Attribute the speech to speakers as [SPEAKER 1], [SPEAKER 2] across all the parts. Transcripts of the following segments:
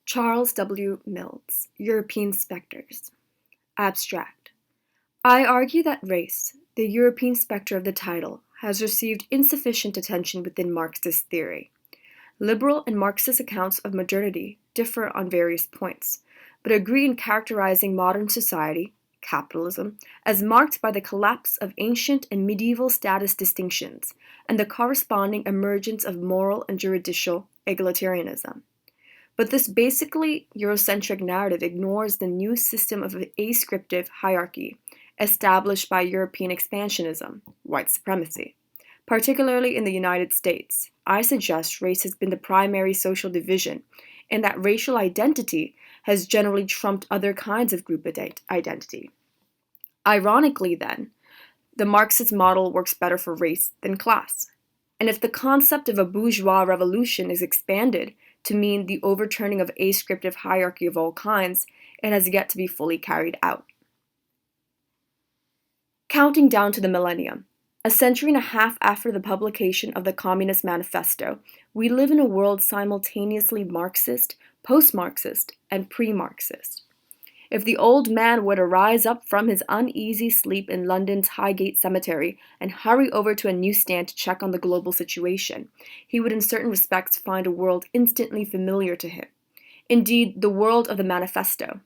[SPEAKER 1] Charles W. Mills, European Spectres. Abstract. I argue that race, the European spectre of the title, has received insufficient attention within Marxist theory. Liberal and Marxist accounts of modernity differ on various points, but agree in characterizing modern society, capitalism, as marked by the collapse of ancient and medieval status distinctions and the corresponding emergence of moral and juridical egalitarianism. But this basically Eurocentric narrative ignores the new system of ascriptive hierarchy established by European expansionism, white supremacy. Particularly in the United States, I suggest race has been the primary social division, and that racial identity has generally trumped other kinds of group identity. Ironically, then, the Marxist model works better for race than class. And if the concept of a bourgeois revolution is expanded to mean the overturning of ascriptive hierarchy of all kinds, it has yet to be fully carried out. Counting down to the millennium, a century and a half after the publication of the Communist Manifesto, we live in a world simultaneously Marxist, post-Marxist, and pre-Marxist. If the old man were to rise up from his uneasy sleep in London's Highgate Cemetery and hurry over to a newsstand to check on the global situation, he would in certain respects find a world instantly familiar to him. Indeed, the world of the Manifesto.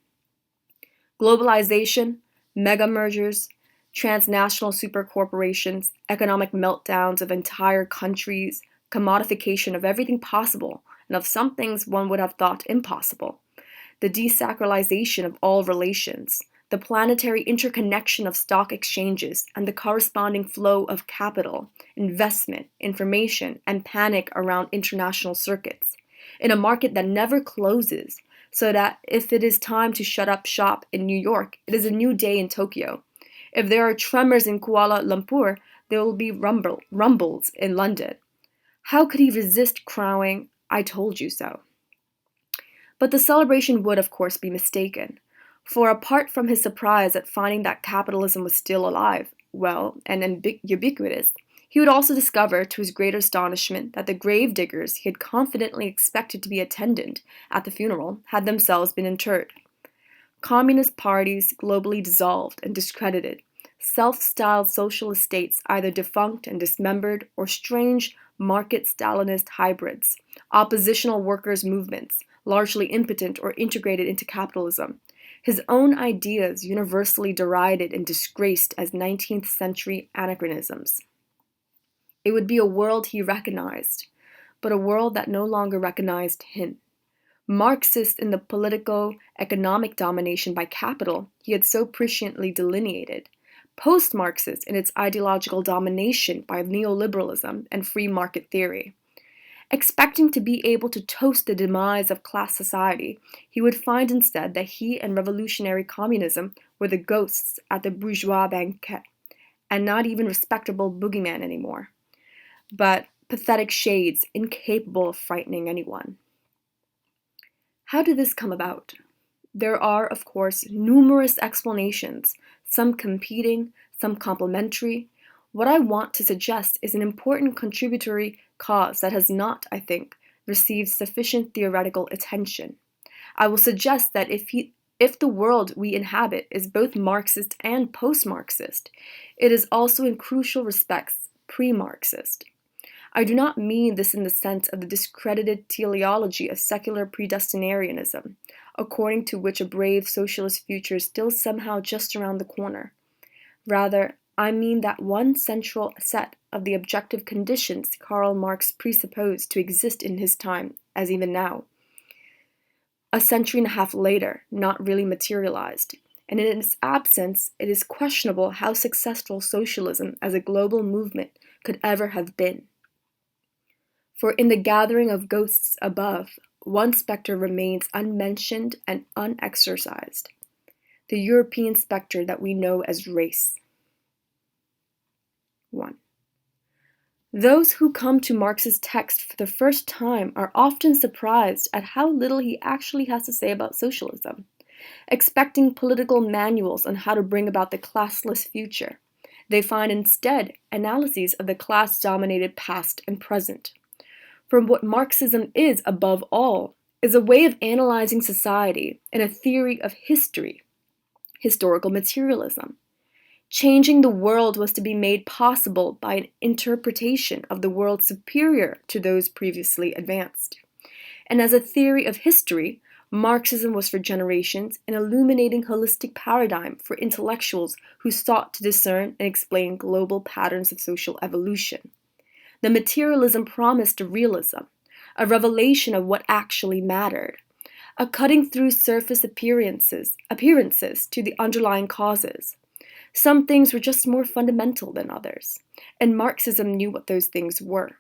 [SPEAKER 1] Globalization, mega-mergers, transnational supercorporations, economic meltdowns of entire countries, commodification of everything possible, and of some things one would have thought impossible. The desacralization of all relations, the planetary interconnection of stock exchanges, and the corresponding flow of capital, investment, information, and panic around international circuits, in a market that never closes, so that if it is time to shut up shop in New York, it is a new day in Tokyo. If there are tremors in Kuala Lumpur, there will be rumbles in London. How could he resist crowing, "I told you so"? But the celebration would, of course, be mistaken. For apart from his surprise at finding that capitalism was still alive, well, and ubiquitous, he would also discover, to his great astonishment, that the gravediggers he had confidently expected to be attendant at the funeral had themselves been interred. Communist parties globally dissolved and discredited, self-styled socialist states either defunct and dismembered, or strange market-Stalinist hybrids, oppositional workers' movements, largely impotent or integrated into capitalism, his own ideas universally derided and disgraced as 19th century anachronisms. It would be a world he recognized, but a world that no longer recognized him. Marxist in the politico-economic domination by capital he had so presciently delineated, post-Marxist in its ideological domination by neoliberalism and free market theory. Expecting to be able to toast the demise of class society, he would find instead that he and revolutionary communism were the ghosts at the bourgeois banquet, and not even respectable boogeyman anymore, but pathetic shades incapable of frightening anyone. How did this come about? There are, of course, numerous explanations, some competing, some complementary. What I want to suggest is an important contributory cause that has not, I think, received sufficient theoretical attention. I will suggest that if the world we inhabit is both Marxist and post-Marxist, it is also in crucial respects pre-Marxist. I do not mean this in the sense of the discredited teleology of secular predestinarianism, according to which a brave socialist future is still somehow just around the corner. Rather, I mean that one central set of the objective conditions Karl Marx presupposed to exist in his time, as even now, a century and a half later, not really materialized, and in its absence, it is questionable how successful socialism as a global movement could ever have been. For in the gathering of ghosts above, one spectre remains unmentioned and unexorcised, the European spectre that we know as race. 1. Those who come to Marx's text for the first time are often surprised at how little he actually has to say about socialism, expecting political manuals on how to bring about the classless future. They find instead analyses of the class-dominated past and present. For what Marxism is, above all, is a way of analyzing society and a theory of history, historical materialism. Changing the world was to be made possible by an interpretation of the world superior to those previously advanced. And as a theory of history, Marxism was for generations an illuminating holistic paradigm for intellectuals who sought to discern and explain global patterns of social evolution. The materialism promised a realism, a revelation of what actually mattered, a cutting through surface appearances to the underlying causes. Some things were just more fundamental than others, and Marxism knew what those things were.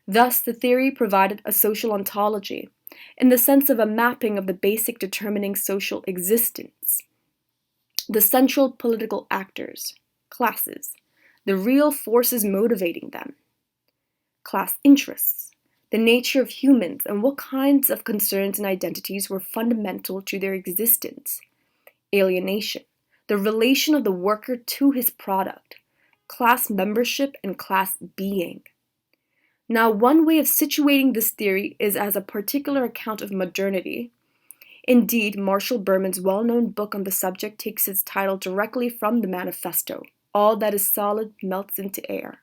[SPEAKER 1] Thus, the theory provided a social ontology, in the sense of a mapping of the basic determining social existence. The central political actors, classes, the real forces motivating them, class interests, the nature of humans and what kinds of concerns and identities were fundamental to their existence, alienation, the relation of the worker to his product, class membership and class being. Now, one way of situating this theory is as a particular account of modernity. Indeed, Marshall Berman's well-known book on the subject takes its title directly from the manifesto, All That Is Solid Melts into Air.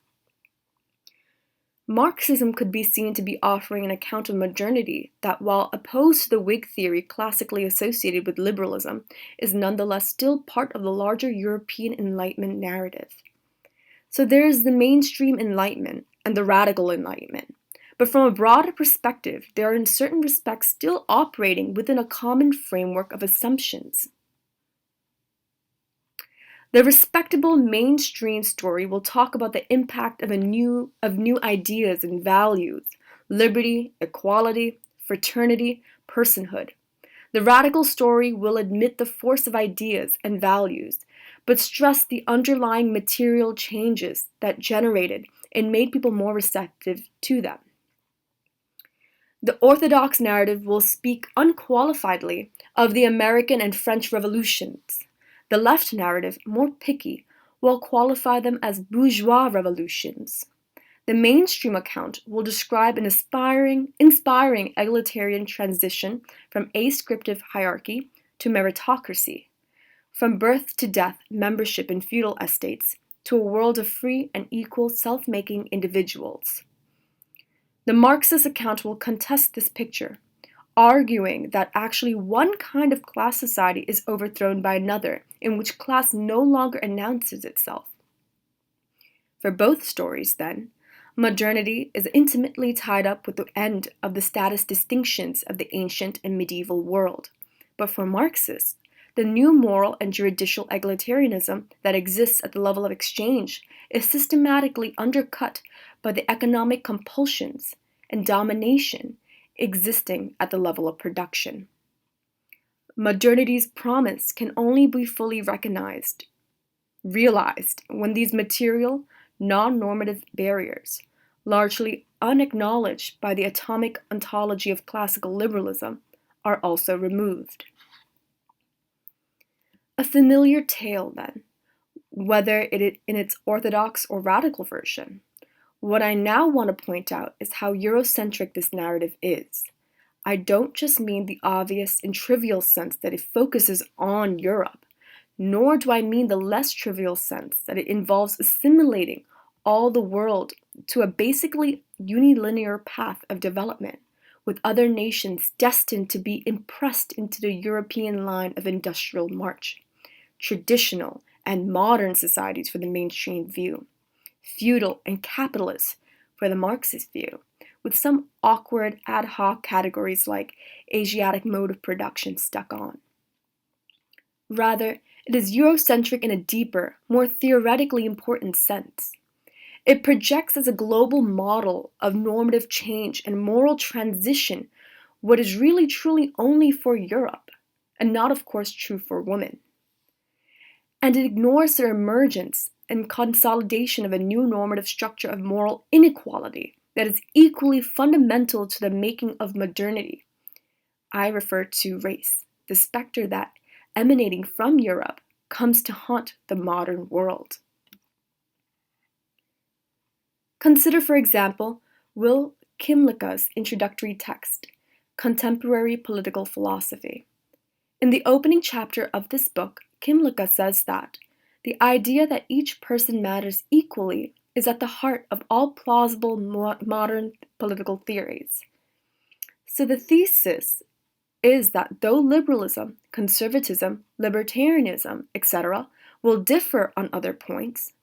[SPEAKER 1] Marxism could be seen to be offering an account of modernity that, while opposed to the Whig theory classically associated with liberalism, is nonetheless still part of the larger European Enlightenment narrative. So there is the mainstream Enlightenment and the radical Enlightenment, but from a broader perspective, they are in certain respects still operating within a common framework of assumptions. The respectable mainstream story will talk about the impact of new ideas and values, liberty, equality, fraternity, personhood. The radical story will admit the force of ideas and values, but stress the underlying material changes that generated and made people more receptive to them. The orthodox narrative will speak unqualifiedly of the American and French revolutions. The left narrative, more picky, will qualify them as bourgeois revolutions. The mainstream account will describe an inspiring egalitarian transition from ascriptive hierarchy to meritocracy, from birth to death membership in feudal estates to a world of free and equal self-making individuals. The Marxist account will contest this picture, arguing that actually one kind of class society is overthrown by another, in which class no longer announces itself. For both stories, then, modernity is intimately tied up with the end of the status distinctions of the ancient and medieval world. But for Marxists, the new moral and juridical egalitarianism that exists at the level of exchange is systematically undercut by the economic compulsions and domination existing at the level of production. Modernity's promise can only be fully realized when these material, non-normative barriers, largely unacknowledged by the atomic ontology of classical liberalism, are also removed. A familiar tale, then, whether in its orthodox or radical version. What I now want to point out is how Eurocentric this narrative is. I don't just mean the obvious and trivial sense that it focuses on Europe, nor do I mean the less trivial sense that it involves assimilating all the world to a basically unilinear path of development, with other nations destined to be impressed into the European line of industrial march. Traditional and modern societies for the mainstream view, feudal and capitalist for the Marxist view, with some awkward ad hoc categories like Asiatic mode of production stuck on. Rather, it is Eurocentric in a deeper, more theoretically important sense. It projects as a global model of normative change and moral transition what is really truly only for Europe, and not of course true for women. And it ignores the emergence and consolidation of a new normative structure of moral inequality that is equally fundamental to the making of modernity. I refer to race, the spectre that, emanating from Europe, comes to haunt the modern world. Consider, for example, Will Kymlicka's introductory text, Contemporary Political Philosophy. In the opening chapter of this book, Kimlicka says that the idea that each person matters equally is at the heart of all plausible modern political theories. So the thesis is that though liberalism, conservatism, libertarianism, etc., will differ on other points,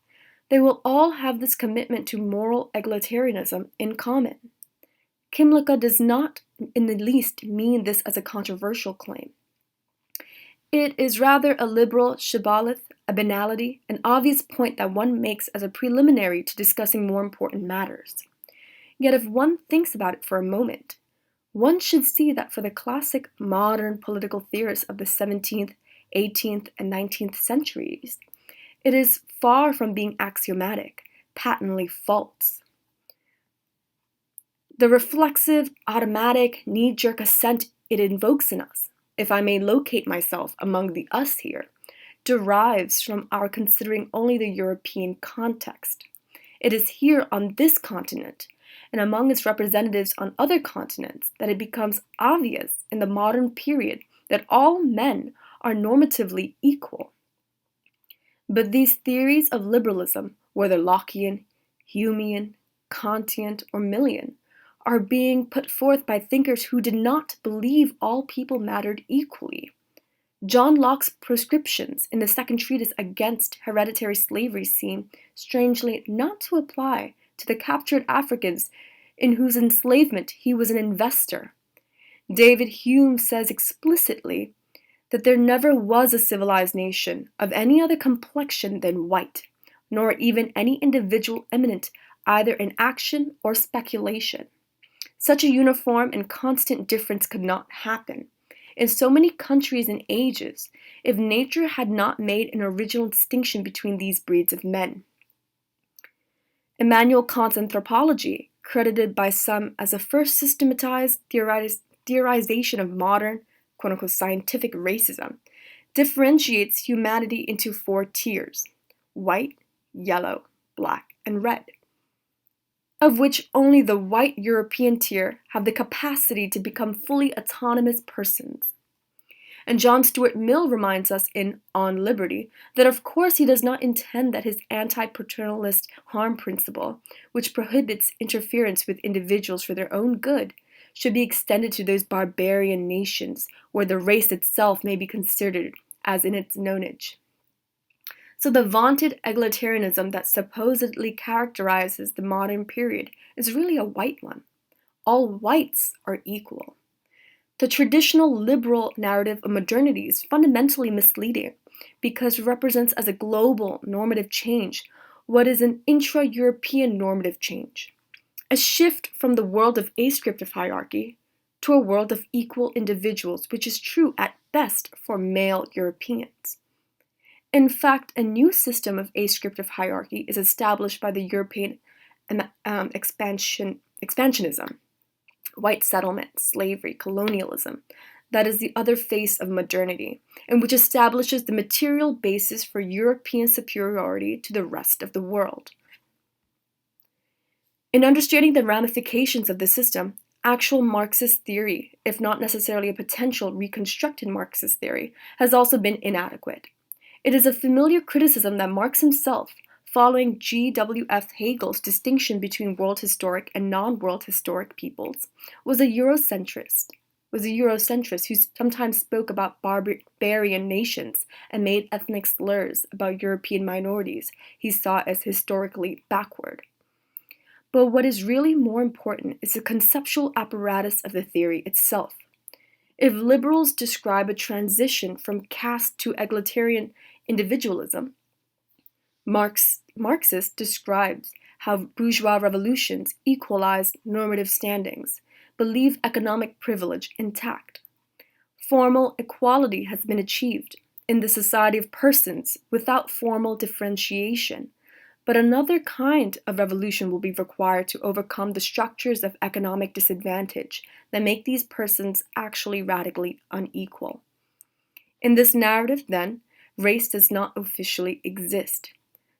[SPEAKER 1] they will all have this commitment to moral egalitarianism in common. Kimlicka does not in the least mean this as a controversial claim. It is rather a liberal shibboleth, a banality, an obvious point that one makes as a preliminary to discussing more important matters. Yet if one thinks about it for a moment, one should see that for the classic modern political theorists of the 17th, 18th, and 19th centuries, it is far from being axiomatic, patently false. The reflexive, automatic, knee-jerk assent it invokes in us, if I may locate myself among the us here, derives from our considering only the European context. It is here on this continent, and among its representatives on other continents, that it becomes obvious in the modern period that all men are normatively equal. But these theories of liberalism, whether Lockean, Humean, Kantian, or Millian, are being put forth by thinkers who did not believe all people mattered equally. John Locke's proscriptions in the second treatise against hereditary slavery seem, strangely, not to apply to the captured Africans in whose enslavement he was an investor. David Hume says explicitly that there never was a civilized nation of any other complexion than white, nor even any individual eminent either in action or speculation. Such a uniform and constant difference could not happen in so many countries and ages if nature had not made an original distinction between these breeds of men. Immanuel Kant's anthropology, credited by some as a first systematized theorization of modern, quote-unquote, scientific racism, differentiates humanity into 4 tiers: white, yellow, black, and red, of which only the white European tier have the capacity to become fully autonomous persons. And John Stuart Mill reminds us in On Liberty that of course he does not intend that his anti-paternalist harm principle, which prohibits interference with individuals for their own good, should be extended to those barbarian nations where the race itself may be considered as in its nonage. So the vaunted egalitarianism that supposedly characterizes the modern period is really a white one. All whites are equal. The traditional liberal narrative of modernity is fundamentally misleading because it represents as a global normative change what is an intra-European normative change, a shift from the world of ascriptive hierarchy to a world of equal individuals, which is true at best for male Europeans. In fact, a new system of ascriptive hierarchy is established by the European expansionism, white settlement, slavery, colonialism, that is the other face of modernity, and which establishes the material basis for European superiority to the rest of the world. In understanding the ramifications of this system, actual Marxist theory, if not necessarily a potential reconstructed Marxist theory, has also been inadequate. It is a familiar criticism that Marx himself, following G.W.F. Hegel's distinction between world historic and non-world historic peoples, was a Eurocentrist who sometimes spoke about barbarian nations and made ethnic slurs about European minorities he saw as historically backward. But what is really more important is the conceptual apparatus of the theory itself. If liberals describe a transition from caste to egalitarian individualism, Marxist describes how bourgeois revolutions equalize normative standings, but leave economic privilege intact. Formal equality has been achieved in the society of persons without formal differentiation, but another kind of revolution will be required to overcome the structures of economic disadvantage that make these persons actually radically unequal. In this narrative, then, race does not officially exist.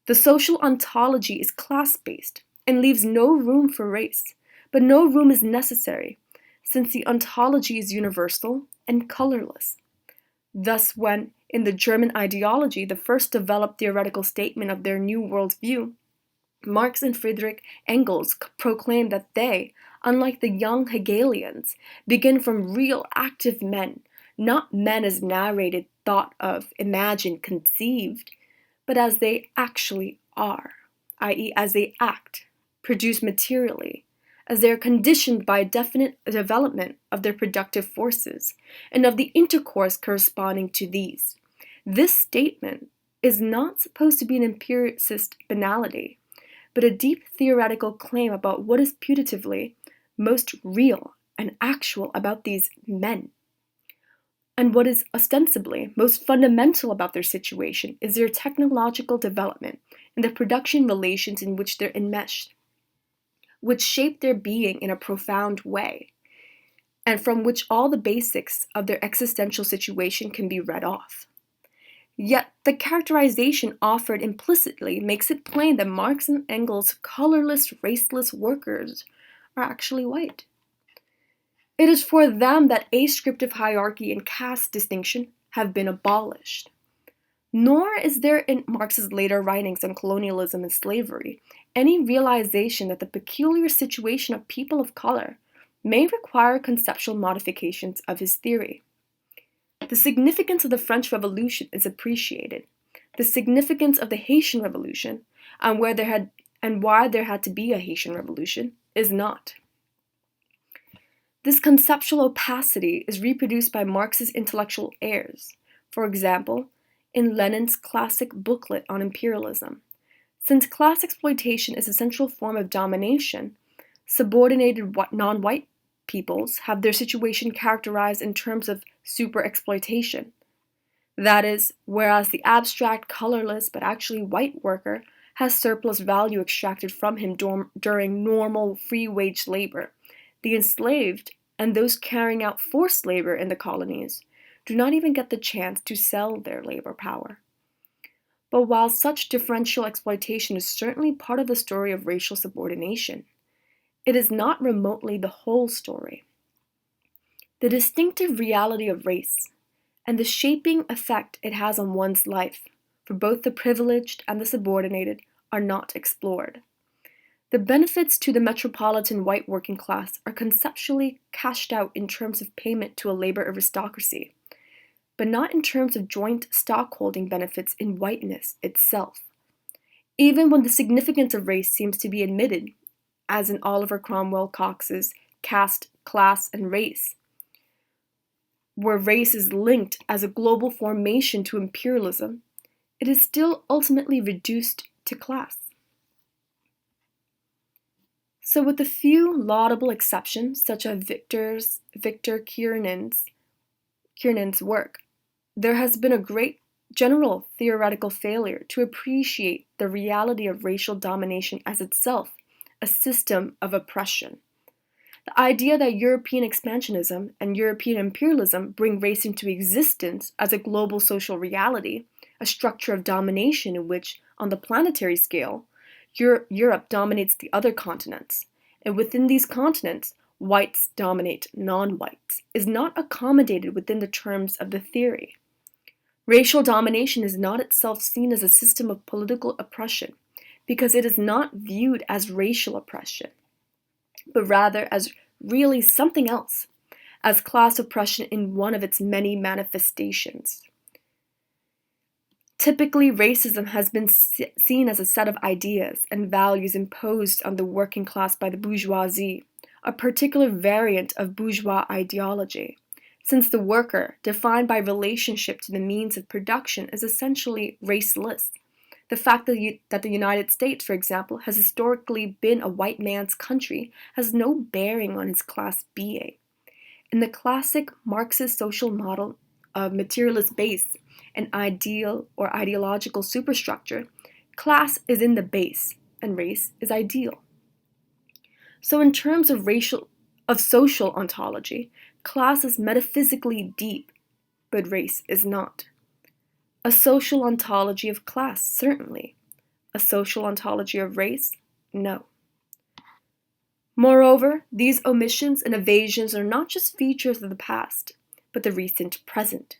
[SPEAKER 1] The social ontology is class-based and leaves no room for race, but no room is necessary, since the ontology is universal and colorless. Thus, when, in the German ideology, the first developed theoretical statement of their new worldview, Marx and Friedrich Engels proclaimed that they, unlike the young Hegelians, begin from real active men, not men as narrated, thought of, imagined, conceived, but as they actually are, i.e., as they act, produce materially, as they are conditioned by a definite development of their productive forces and of the intercourse corresponding to these. This statement is not supposed to be an empiricist banality, but a deep theoretical claim about what is putatively most real and actual about these men. And what is ostensibly most fundamental about their situation is their technological development and the production relations in which they're enmeshed, which shape their being in a profound way, and from which all the basics of their existential situation can be read off. Yet the characterization offered implicitly makes it plain that Marx and Engels' colorless, raceless workers are actually white. It is for them that ascriptive hierarchy and caste distinction have been abolished. Nor is there in Marx's later writings on colonialism and slavery any realization that the peculiar situation of people of color may require conceptual modifications of his theory. The significance of the French Revolution is appreciated. The significance of the Haitian Revolution, and why there had to be a Haitian Revolution, is not. This conceptual opacity is reproduced by Marx's intellectual heirs, for example, in Lenin's classic booklet on imperialism. Since class exploitation is a central form of domination, subordinated non-white peoples have their situation characterized in terms of superexploitation. That is, whereas the abstract, colorless, but actually white worker has surplus value extracted from him during normal free-wage labor, the enslaved and those carrying out forced labor in the colonies do not even get the chance to sell their labor power. But while such differential exploitation is certainly part of the story of racial subordination, it is not remotely the whole story. The distinctive reality of race and the shaping effect it has on one's life for both the privileged and the subordinated are not explored. The benefits to the metropolitan white working class are conceptually cashed out in terms of payment to a labor aristocracy, but not in terms of joint stockholding benefits in whiteness itself. Even when the significance of race seems to be admitted, as in Oliver Cromwell Cox's Caste, Class, and Race, where race is linked as a global formation to imperialism, it is still ultimately reduced to class. So with a few laudable exceptions, such as Victor Kiernan's work, there has been a great general theoretical failure to appreciate the reality of racial domination as itself a system of oppression. The idea that European expansionism and European imperialism bring race into existence as a global social reality, a structure of domination in which, on the planetary scale, Europe dominates the other continents, and within these continents, whites dominate non-whites, is not accommodated within the terms of the theory. Racial domination is not itself seen as a system of political oppression, because it is not viewed as racial oppression, but rather as really something else, as class oppression in one of its many manifestations. Typically, racism has been seen as a set of ideas and values imposed on the working class by the bourgeoisie, a particular variant of bourgeois ideology, since the worker, defined by relationship to the means of production, is essentially raceless. The fact that the United States, for example, has historically been a white man's country has no bearing on his class being. In the classic Marxist social model of materialist base and ideal or ideological superstructure, class is in the base and race is ideal. So in terms of social ontology, class is metaphysically deep, but race is not. A social ontology of class, certainly. A social ontology of race? No. Moreover, these omissions and evasions are not just features of the past, but the recent present.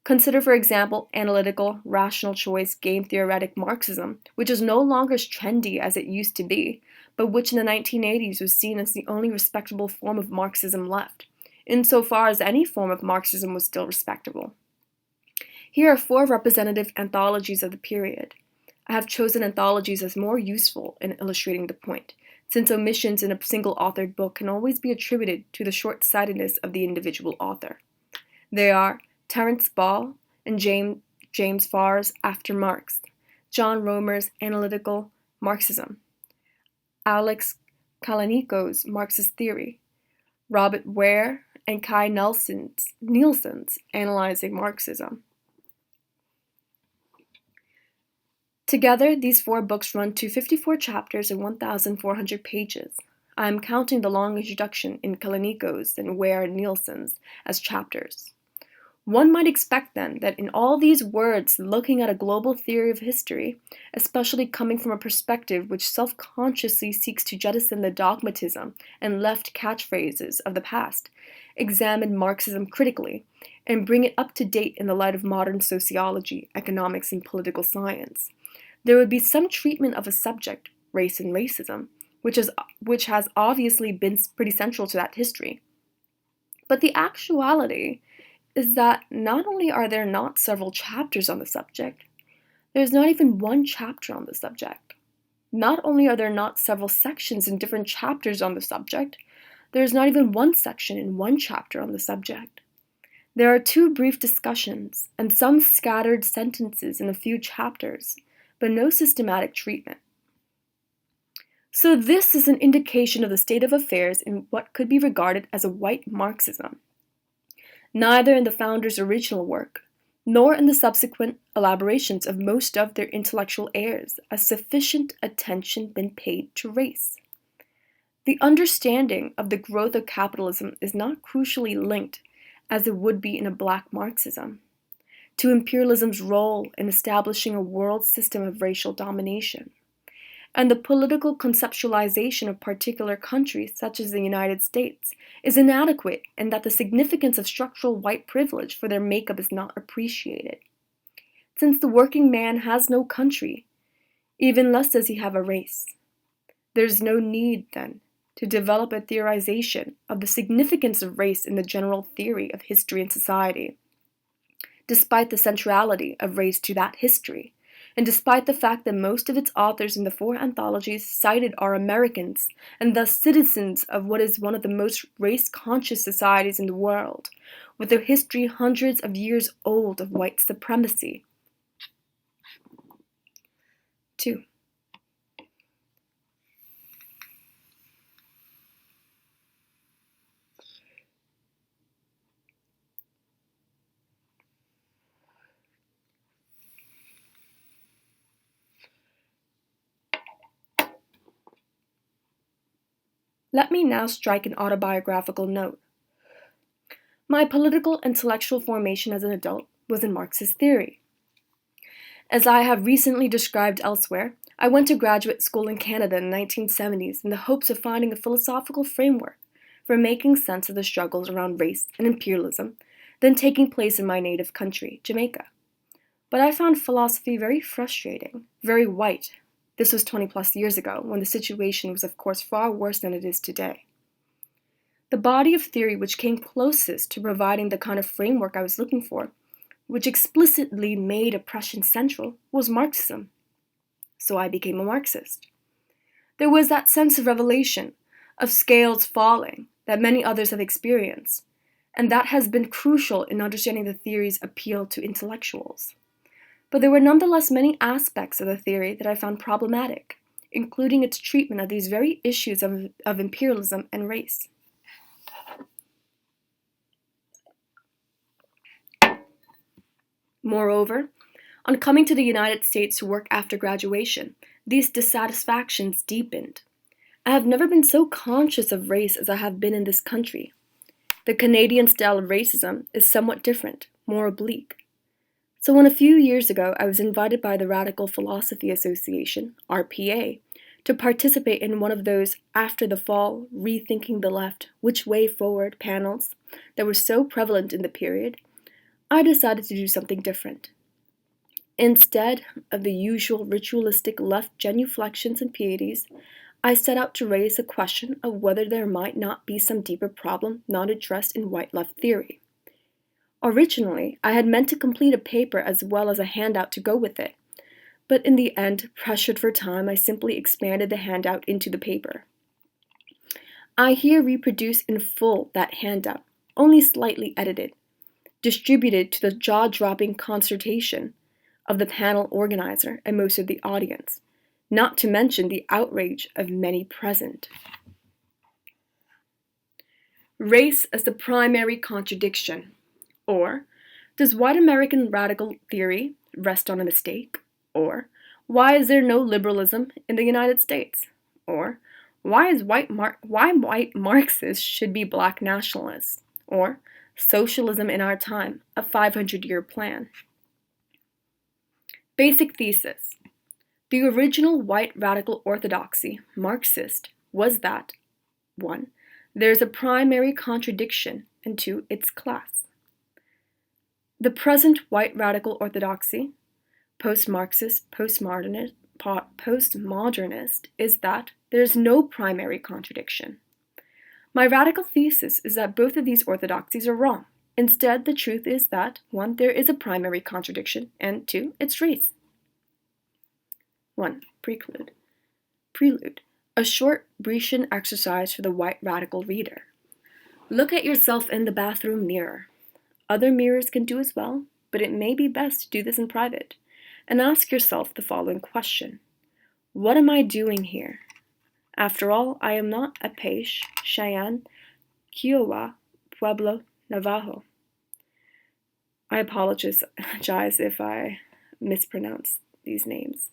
[SPEAKER 1] Consider, for example, analytical, rational choice, game theoretic Marxism, which is no longer as trendy as it used to be, but which in the 1980s was seen as the only respectable form of Marxism left, insofar as any form of Marxism was still respectable. Here are 4 representative anthologies of the period. I have chosen anthologies as more useful in illustrating the point, since omissions in a single authored book can always be attributed to the short-sightedness of the individual author. They are Terence Ball and James Farr's After Marx, John Romer's Analytical Marxism, Alex Kalaniko's Marxist Theory, Robert Ware and Kai Nielsen's Analyzing Marxism. Together, these 4 books run to 54 chapters and 1,400 pages. I am counting the long introduction in Kalaniko's and Ware and Nielsen's as chapters. One might expect, then, that in all these words looking at a global theory of history, especially coming from a perspective which self-consciously seeks to jettison the dogmatism and left catchphrases of the past, examine Marxism critically, and bring it up to date in the light of modern sociology, economics, and political science, there would be some treatment of a subject, race and racism, which has obviously been pretty central to that history. But the actuality is that not only are there not several chapters on the subject, there's not even one chapter on the subject. Not only are there not several sections in different chapters on the subject, there's not even one section in one chapter on the subject. There are 2 brief discussions and some scattered sentences in a few chapters, but no systematic treatment. So this is an indication of the state of affairs in what could be regarded as a white Marxism. Neither in the founders' original work, nor in the subsequent elaborations of most of their intellectual heirs, has sufficient attention been paid to race. The understanding of the growth of capitalism is not crucially linked, as it would be in a black Marxism, to imperialism's role in establishing a world system of racial domination, and the political conceptualization of particular countries, such as the United States, is inadequate in that the significance of structural white privilege for their makeup is not appreciated. Since the working man has no country, even less does he have a race. There is no need, then, to develop a theorization of the significance of race in the general theory of history and society, despite the centrality of race to that history, and despite the fact that most of its authors in the 4 anthologies cited are Americans, and thus citizens of what is one of the most race-conscious societies in the world, with a history hundreds of years old of white supremacy. 2. Let me now strike an autobiographical note. My political intellectual formation as an adult was in Marxist theory. As I have recently described elsewhere, I went to graduate school in Canada in the 1970s in the hopes of finding a philosophical framework for making sense of the struggles around race and imperialism then taking place in my native country, Jamaica. But I found philosophy very frustrating, very white. This was 20 plus years ago, when the situation was of course far worse than it is today. The body of theory which came closest to providing the kind of framework I was looking for, which explicitly made oppression central, was Marxism. So I became a Marxist. There was that sense of revelation, of scales falling, that many others have experienced, and that has been crucial in understanding the theory's appeal to intellectuals. But there were nonetheless many aspects of the theory that I found problematic, including its treatment of these very issues of imperialism and race. Moreover, on coming to the United States to work after graduation, these dissatisfactions deepened. I have never been so conscious of race as I have been in this country. The Canadian style of racism is somewhat different, more oblique. So when a few years ago I was invited by the Radical Philosophy Association, RPA, To participate in one of those after the fall, rethinking the left, which way forward panels that were so prevalent in the period, I decided to do something different. Instead of the usual ritualistic left genuflections and pieties, I set out to raise a question of whether there might not be some deeper problem not addressed in white left theory. Originally, I had meant to complete a paper as well as a handout to go with it, but in the end, pressured for time, I simply expanded the handout into the paper. I here reproduce in full that handout, only slightly edited, distributed to the jaw-dropping consternation of the panel organizer and most of the audience, not to mention the outrage of many present. Race as the primary contradiction. Or, does white American radical theory rest on a mistake? Or, why is there no liberalism in the United States? Or, why white Marxists should be black nationalists? Or, socialism in our time, a 500-year plan. Basic thesis. The original white radical orthodoxy, Marxist, was that 1. There is a primary contradiction, and 2. It's class. The present white radical orthodoxy, post-Marxist, postmodernist, is that there is no primary contradiction. My radical thesis is that both of these orthodoxies are wrong. Instead, the truth is that 1. There is a primary contradiction, and 2. It's race. 1. Prelude. A short Bretian exercise for the white radical reader. Look at yourself in the bathroom mirror. Other mirrors can do as well, but it may be best to do this in private, and ask yourself the following question. What am I doing here? After all, I am not Apache, Cheyenne, Kiowa, Pueblo, Navajo. I apologize if I mispronounce these names.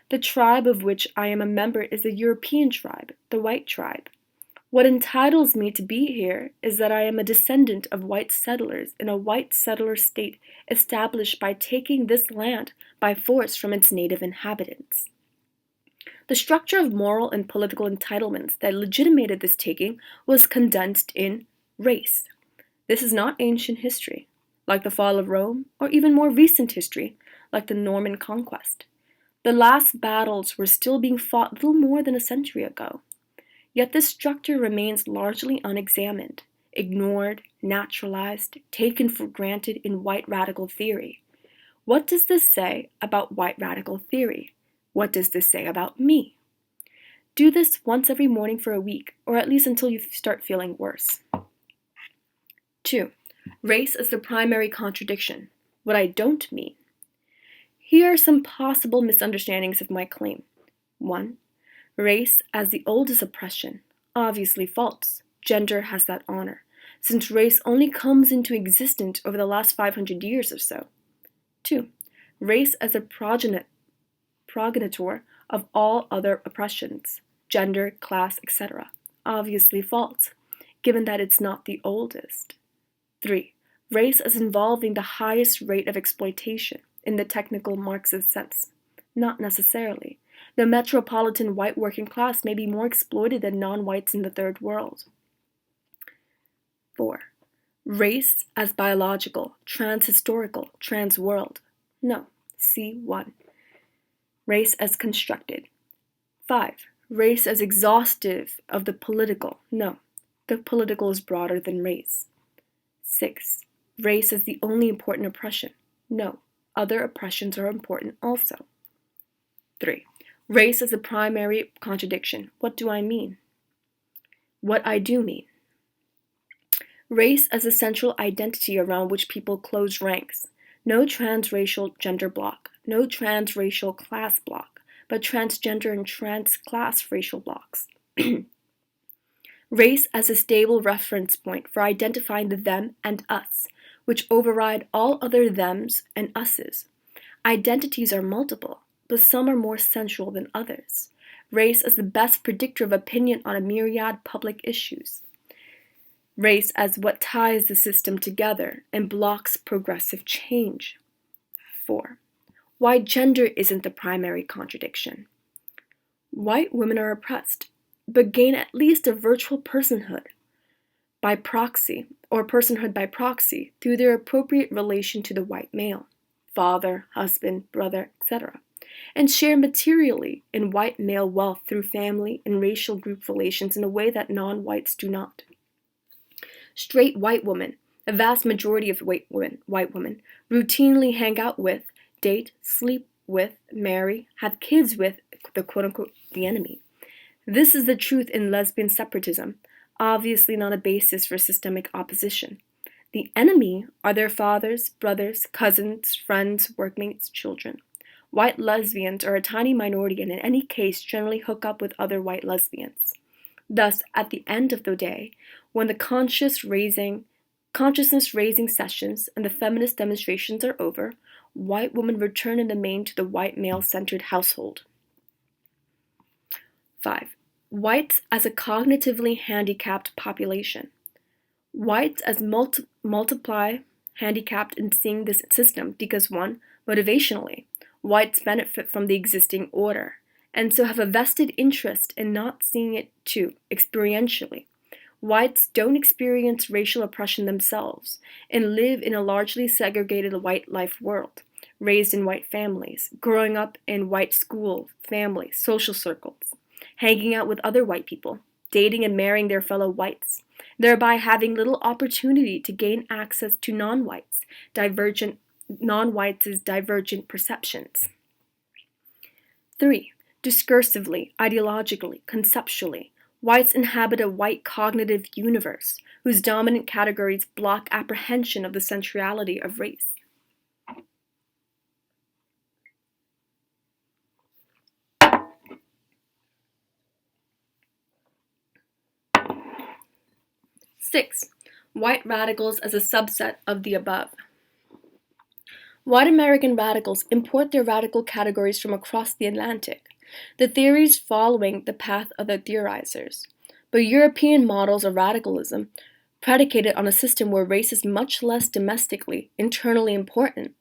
[SPEAKER 1] The tribe of which I am a member is the European tribe, the white tribe. What entitles me to be here is that I am a descendant of white settlers in a white settler state established by taking this land by force from its native inhabitants. The structure of moral and political entitlements that legitimated this taking was condensed in race. This is not ancient history, like the fall of Rome, or even more recent history, like the Norman conquest. The last battles were still being fought little more than a century ago. Yet this structure remains largely unexamined, ignored, naturalized, taken for granted in white radical theory. What does this say about white radical theory? What does this say about me? Do this once every morning for a week, or at least until you start feeling worse. 2. Race as the primary contradiction. What I don't mean. Here are some possible misunderstandings of my claim. 1. Race as the oldest oppression. Obviously false. Gender has that honor, since race only comes into existence over the last 500 years or so. 2. Race as a progenitor of all other oppressions, gender, class, etc. Obviously false, given that it's not the oldest. 3. Race as involving the highest rate of exploitation, in the technical Marxist sense. Not necessarily. The metropolitan white working class may be more exploited than non-whites in the third world. 4. Race as biological, trans-historical, trans-world. No. C1. Race as constructed. 5. Race as exhaustive of the political. No. The political is broader than race. 6. Race as the only important oppression. No. Other oppressions are important also. 3. Race as a primary contradiction. What do I mean? What I do mean. Race as a central identity around which people close ranks. No transracial gender block, no transracial class block, but transgender and trans-class racial blocks. Race as a stable reference point for identifying the them and us, which override all other thems and us's. Identities are multiple, but some are more central than others. Race as the best predictor of opinion on a myriad public issues. Race as what ties the system together and blocks progressive change. 4. Why gender isn't the primary contradiction. White women are oppressed, but gain at least a virtual personhood by proxy, or personhood by proxy, through their appropriate relation to the white male, father, husband, brother, etc., and share materially in white male wealth through family and racial group relations in a way that non-whites do not. Straight white women, a vast majority of white women, routinely hang out with, date, sleep with, marry, have kids with the quote-unquote the enemy. This is the truth in lesbian separatism, obviously not a basis for systemic opposition. The enemy are their fathers, brothers, cousins, friends, workmates, children. White lesbians are a tiny minority and in any case generally hook up with other white lesbians. Thus, at the end of the day, when the consciousness-raising sessions and the feminist demonstrations are over, white women return in the main to the white male-centered household. 5. Whites as a cognitively handicapped population. Whites as multiply handicapped in seeing this system because 1. Motivationally, whites benefit from the existing order, and so have a vested interest in not seeing it too, experientially. Whites don't experience racial oppression themselves and live in a largely segregated white life world, raised in white families, growing up in white school, family, social circles, hanging out with other white people, dating and marrying their fellow whites, thereby having little opportunity to gain access to non-whites' divergent perceptions. 3. Discursively, ideologically, conceptually, whites inhabit a white cognitive universe whose dominant categories block apprehension of the centrality of race. 6. White radicals as a subset of the above. White American radicals import their radical categories from across the Atlantic, the theories following the path of the theorizers. But European models of radicalism, predicated on a system where race is much less domestically, internally important,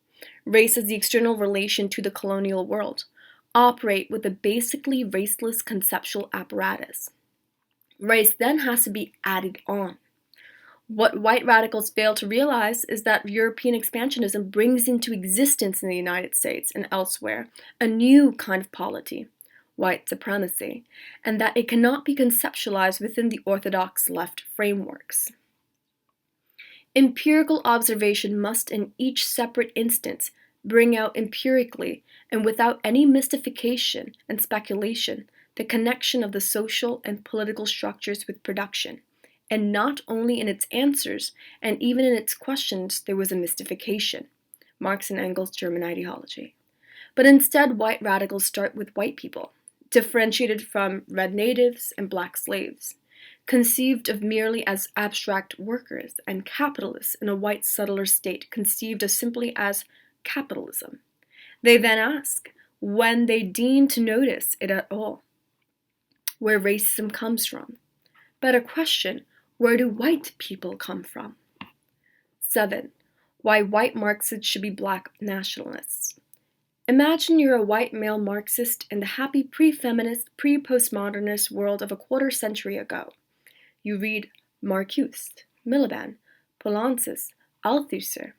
[SPEAKER 1] race as the external relation to the colonial world, operate with a basically raceless conceptual apparatus. Race then has to be added on. What white radicals fail to realize is that European expansionism brings into existence in the United States and elsewhere a new kind of polity, white supremacy, and that it cannot be conceptualized within the orthodox left frameworks. Empirical observation must in each separate instance bring out empirically and without any mystification and speculation the connection of the social and political structures with production. And not only in its answers, and even in its questions, there was a mystification, Marx and Engels' German ideology. But instead, white radicals start with white people, differentiated from red natives and black slaves, conceived of merely as abstract workers, and capitalists in a white settler state conceived of simply as capitalism. They then ask, when they deign to notice it at all, where racism comes from. Better question, where do white people come from? 7. Why white Marxists should be black nationalists. Imagine you're a white male Marxist in the happy pre-feminist, pre-postmodernist world of a quarter century ago. You read Marcuse, Miliband, Poulantzas, Althusser.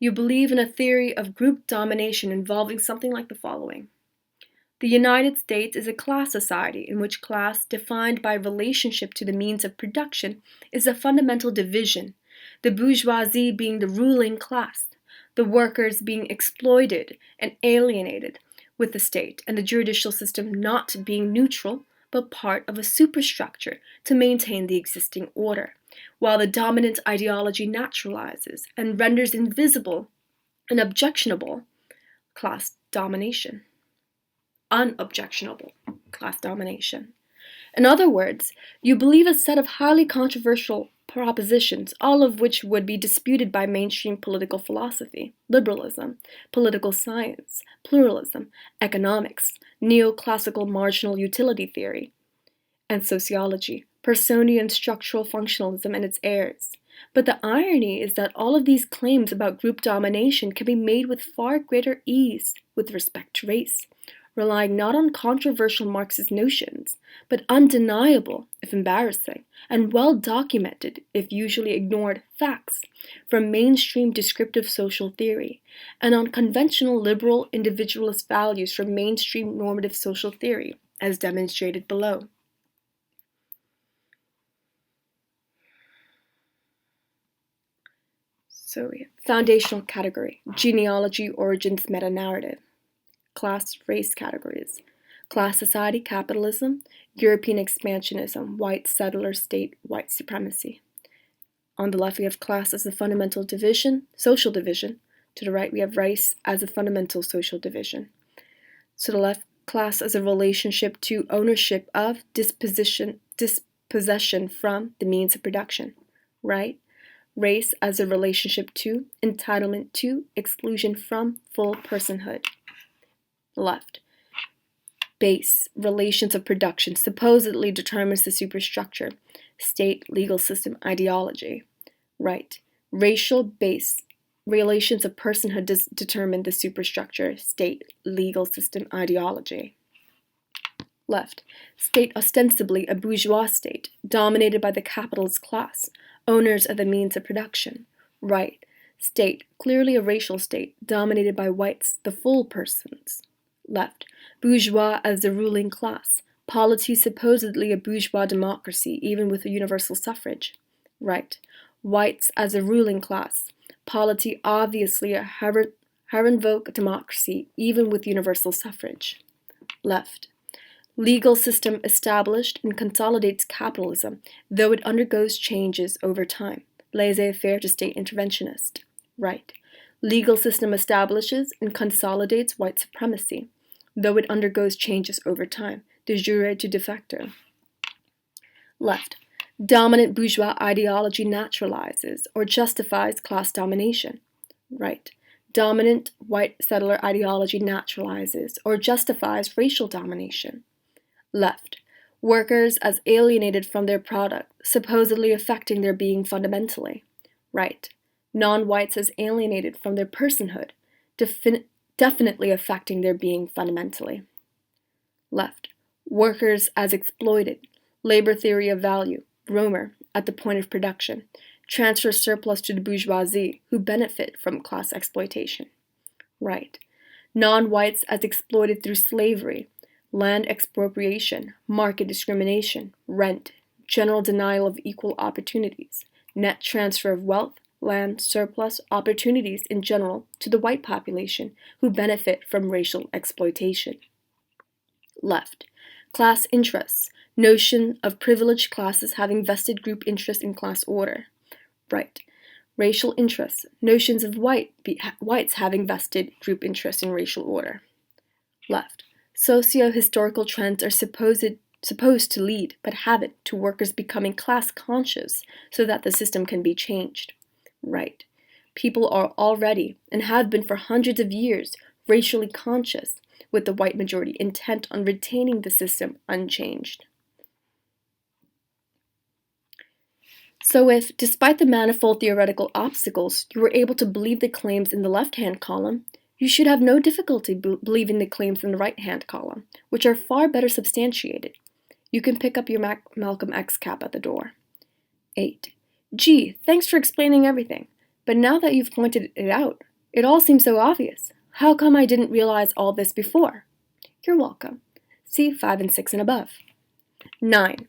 [SPEAKER 1] You believe in a theory of group domination involving something like the following. The United States is a class society in which class, defined by relationship to the means of production, is a fundamental division, the bourgeoisie being the ruling class, the workers being exploited and alienated with the state, and the judicial system not being neutral, but part of a superstructure to maintain the existing order, while the dominant ideology naturalizes and renders invisible and objectionable class domination. Unobjectionable class domination. In other words, you believe a set of highly controversial propositions, all of which would be disputed by mainstream political philosophy, liberalism, political science, pluralism, economics, neoclassical marginal utility theory, and sociology, Pearsonian structural functionalism and its heirs. But the irony is that all of these claims about group domination can be made with far greater ease with respect to race. relying not on controversial Marxist notions, but undeniable, if embarrassing, and well-documented, if usually ignored, facts from mainstream descriptive social theory, and on conventional liberal individualist values from mainstream normative social theory, as demonstrated below. So foundational category, genealogy, origins, meta-narrative. Class, race categories. Class society, capitalism, European expansionism, white settler state, white supremacy. On the left we have class as a fundamental division, social division. To the right we have race as a fundamental social division. To the left, class as a relationship to ownership of, dispossession from the means of production. Right? Race as a relationship to, entitlement to, exclusion from, full personhood. Left. Base, relations of production, supposedly determines the superstructure, state, legal system, ideology. Right. Racial base, relations of personhood determine the superstructure, state, legal system, ideology. Left. State, ostensibly a bourgeois state, dominated by the capitalist class, owners of the means of production. Right. State, clearly a racial state, dominated by whites, the full persons. Left. Bourgeois as the ruling class, polity supposedly a bourgeois democracy, even with universal suffrage. Right. Whites as a ruling class, polity obviously a Herrenvolk democracy, even with universal suffrage. Left. Legal system established and consolidates capitalism, though it undergoes changes over time. Laissez-faire to state interventionist. Right. Legal system establishes and consolidates white supremacy, though it undergoes changes over time. De jure to de facto. Left. Dominant bourgeois ideology naturalizes or justifies class domination. Right. Dominant white settler ideology naturalizes or justifies racial domination. Left. Workers as alienated from their product, supposedly affecting their being fundamentally. Right. Non-whites as alienated from their personhood, definitely affecting their being fundamentally. Left. Workers as exploited, labor theory of value, Romer, at the point of production, transfer surplus to the bourgeoisie, who benefit from class exploitation. Right. Non-whites as exploited through slavery, land expropriation, market discrimination, rent, general denial of equal opportunities, net transfer of wealth, land, surplus, opportunities in general to the white population, who benefit from racial exploitation. Left. Class interests, notion of privileged classes having vested group interest in class order. Right. Racial interests, notions of whites having vested group interest in racial order. Left. Socio-historical trends are supposed to lead, but haven't, to workers becoming class conscious so that the system can be changed. Right. People are already, and have been for hundreds of years, racially conscious, with the white majority intent on retaining the system unchanged. So if, despite the manifold theoretical obstacles, you were able to believe the claims in the left-hand column, you should have no difficulty believing the claims in the right-hand column, which are far better substantiated. You can pick up your Malcolm X cap at the door. 8. Gee, thanks for explaining everything, but now that you've pointed it out, it all seems so obvious. How come I didn't realize all this before? You're welcome. See 5 and 6 and above. 9.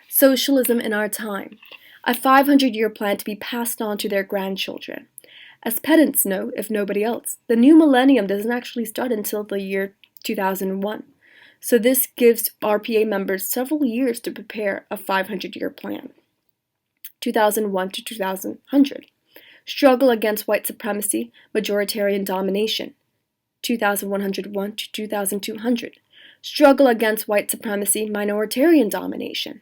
[SPEAKER 1] Socialism in our time. A 500-year plan to be passed on to their grandchildren. As pedants know, if nobody else, the new millennium doesn't actually start until the year 2001. So this gives RPA members several years to prepare a 500-year plan. 2001 to 2100. Struggle against white supremacy, majoritarian domination. 2101 to 2200. Struggle against white supremacy, minoritarian domination.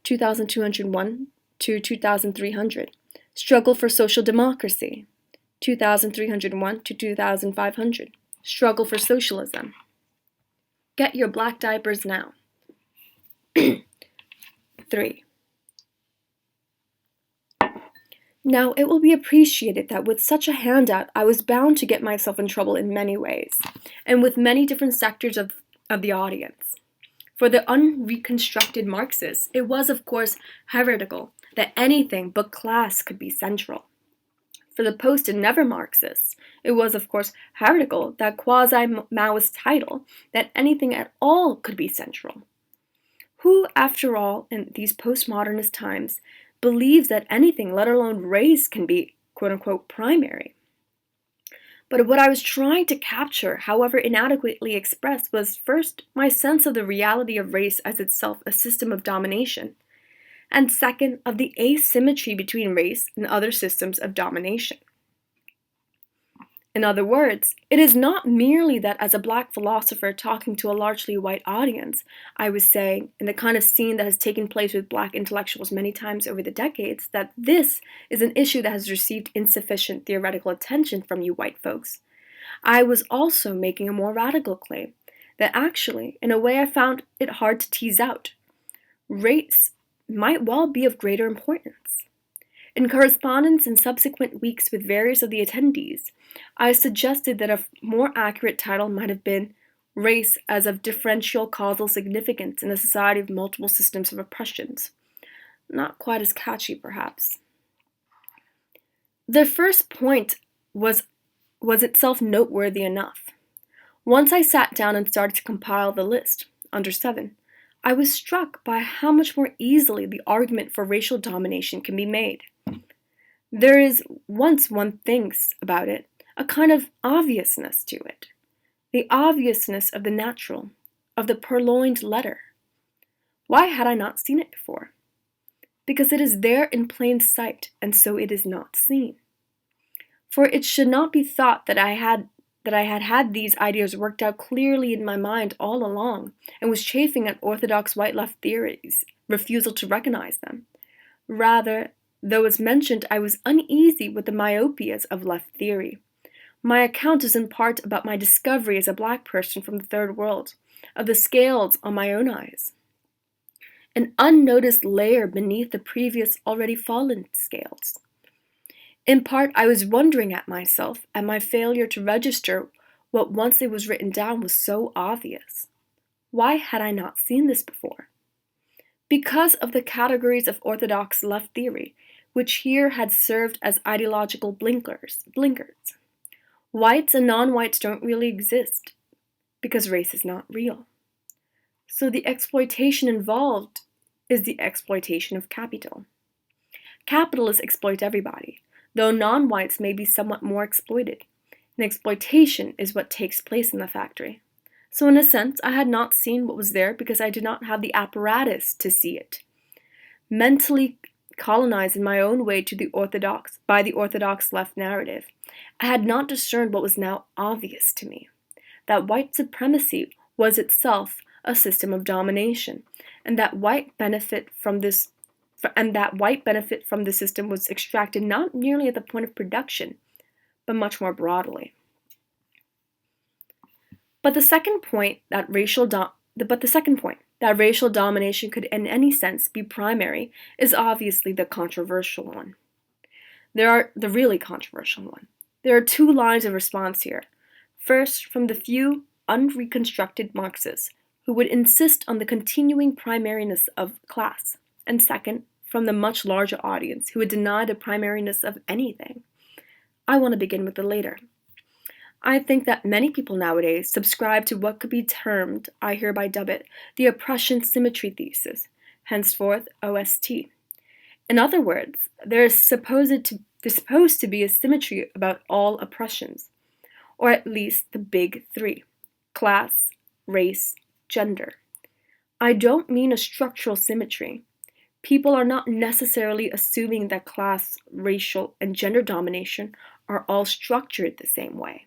[SPEAKER 1] 2201 to 2300. Struggle for social democracy. 2301 to 2500. Struggle for socialism. Get your black diapers now. 3. Now, it will be appreciated that with such a handout, I was bound to get myself in trouble in many ways, and with many different sectors of of the audience. For the unreconstructed Marxists, it was, of course, heretical that anything but class could be central. For the post and never Marxists, it was, of course, heretical that quasi-Maoist title that anything at all could be central. Who, after all, in these postmodernist times, believes that anything, let alone race, can be quote-unquote primary? But what I was trying to capture, however inadequately expressed, was first, my sense of the reality of race as itself a system of domination, and second, of the asymmetry between race and other systems of domination. In other words, it is not merely that as a black philosopher talking to a largely white audience, I was saying, in the kind of scene that has taken place with black intellectuals many times over the decades, that this is an issue that has received insufficient theoretical attention from you white folks. I was also making a more radical claim, that actually, in a way I found it hard to tease out, race might well be of greater importance. In correspondence in subsequent weeks with various of the attendees, I suggested that a more accurate title might have been Race as of Differential Causal Significance in a Society of Multiple Systems of Oppressions. Not quite as catchy, perhaps. The first point was itself noteworthy enough. Once I sat down and started to compile the list, under 7, I was struck by how much more easily the argument for racial domination can be made. There is, once one thinks about it, a kind of obviousness to it. The obviousness of the natural, of the purloined letter. Why had I not seen it before? Because it is there in plain sight, and so it is not seen. For it should not be thought that I had these ideas worked out clearly in my mind all along, and was chafing at orthodox white-left theories' refusal to recognize them. Rather, though as mentioned, I was uneasy with the myopias of left theory. My account is in part about my discovery as a black person from the third world, of the scales on my own eyes. An unnoticed layer beneath the previous already fallen scales. In part, I was wondering at myself, at my failure to register what once it was written down was so obvious. Why had I not seen this before? Because of the categories of orthodox left theory, which here had served as ideological blinkers. Whites and non-whites don't really exist, because race is not real. So the exploitation involved is the exploitation of capital. Capitalists exploit everybody, though non-whites may be somewhat more exploited, and exploitation is what takes place in the factory. So in a sense, I had not seen what was there because I did not have the apparatus to see it. Mentally colonized in my own way by the orthodox left narrative, I had not discerned what was now obvious to me, that white supremacy was itself a system of domination, and that white benefit from the system was extracted not merely at the point of production, but much more broadly. But the second point, that racial domination could in any sense be primary, is obviously the controversial one. The really controversial one. There are two lines of response here. First, from the few unreconstructed Marxists who would insist on the continuing primariness of class, and second, from the much larger audience who would deny the primariness of anything. I want to begin with the later. I think that many people nowadays subscribe to what could be termed, I hereby dub it, the oppression symmetry thesis, henceforth OST. In other words, there is supposed to be a symmetry about all oppressions, or at least the big three: class, race, gender. I don't mean a structural symmetry. People are not necessarily assuming that class, racial, and gender domination are all structured the same way.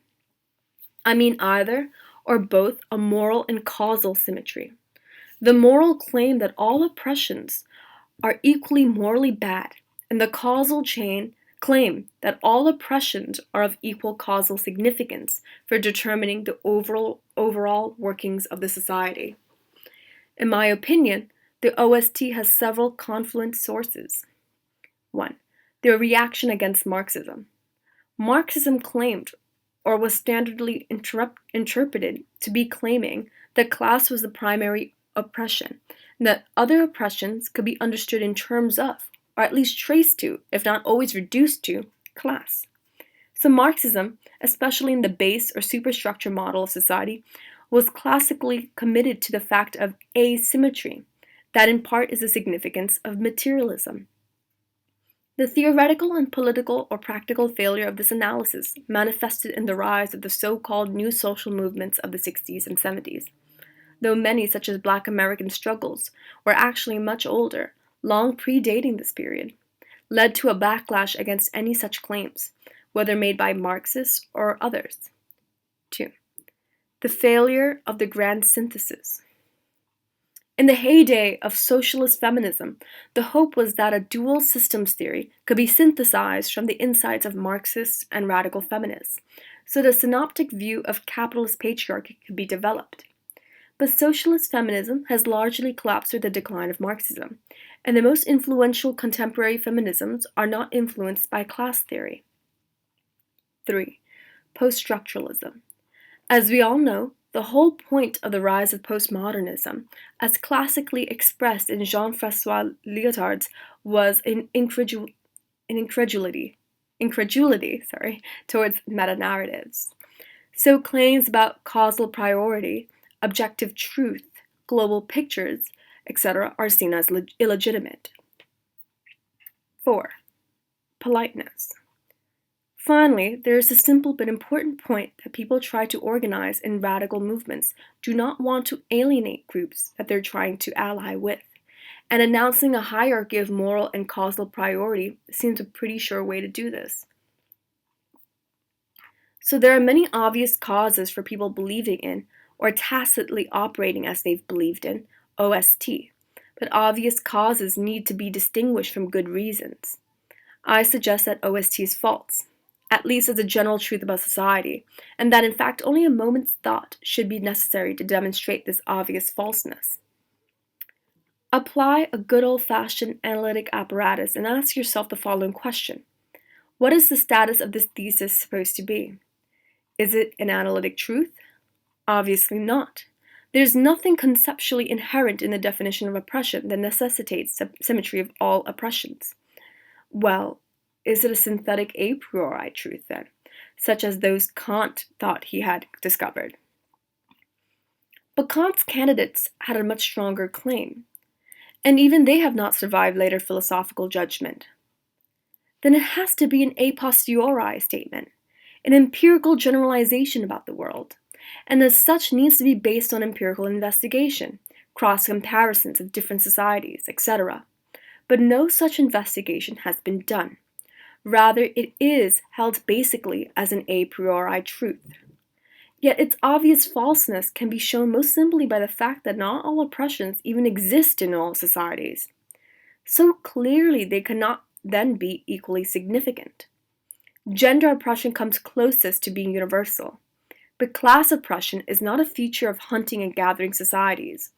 [SPEAKER 1] I mean either or both a moral and causal symmetry. The moral claim that all oppressions are equally morally bad, and the causal chain claim that all oppressions are of equal causal significance for determining the overall workings of the society. In my opinion, the OST has several confluent sources. 1. The reaction against Marxism. Marxism claimed, or was standardly interpreted to be claiming, that class was the primary oppression, and that other oppressions could be understood in terms of, or at least traced to, if not always reduced to, class. So Marxism, especially in the base or superstructure model of society, was classically committed to the fact of asymmetry. That in part is the significance of materialism. The theoretical and political or practical failure of this analysis manifested in the rise of the so-called new social movements of the 60s and 70s, though many, such as Black American struggles, were actually much older, long predating this period, led to a backlash against any such claims, whether made by Marxists or others. 2. The failure of the grand synthesis. In the heyday of socialist feminism, the hope was that a dual systems theory could be synthesized from the insights of Marxists and radical feminists, so the synoptic view of capitalist patriarchy could be developed. But socialist feminism has largely collapsed with the decline of Marxism, and the most influential contemporary feminisms are not influenced by class theory. 3. Post-structuralism. As we all know, the whole point of the rise of postmodernism, as classically expressed in Jean-François Lyotard's, was an incredulity towards meta-narratives. So claims about causal priority, objective truth, global pictures, etc. are seen as illegitimate. 4. Politeness. Finally, there is a simple but important point that people try to organize in radical movements do not want to alienate groups that they're trying to ally with, and announcing a hierarchy of moral and causal priority seems a pretty sure way to do this. So there are many obvious causes for people believing in, or tacitly operating as they've believed in, OST, but obvious causes need to be distinguished from good reasons. I suggest that OST is false, at least as a general truth about society, and that in fact only a moment's thought should be necessary to demonstrate this obvious falseness. Apply a good old-fashioned analytic apparatus and ask yourself the following question. What is the status of this thesis supposed to be? Is it an analytic truth? Obviously not. There's nothing conceptually inherent in the definition of oppression that necessitates symmetry of all oppressions. Well, is it a synthetic a priori truth then, such as those Kant thought he had discovered? But Kant's candidates had a much stronger claim, and even they have not survived later philosophical judgment. Then it has to be an a posteriori statement, an empirical generalization about the world, and as such needs to be based on empirical investigation, cross-comparisons of different societies, etc. But no such investigation has been done. Rather, it is held basically as an a priori truth. Yet its obvious falseness can be shown most simply by the fact that not all oppressions even exist in all societies. So clearly they cannot then be equally significant. Gender oppression comes closest to being universal, but class oppression is not a feature of hunting and gathering societies,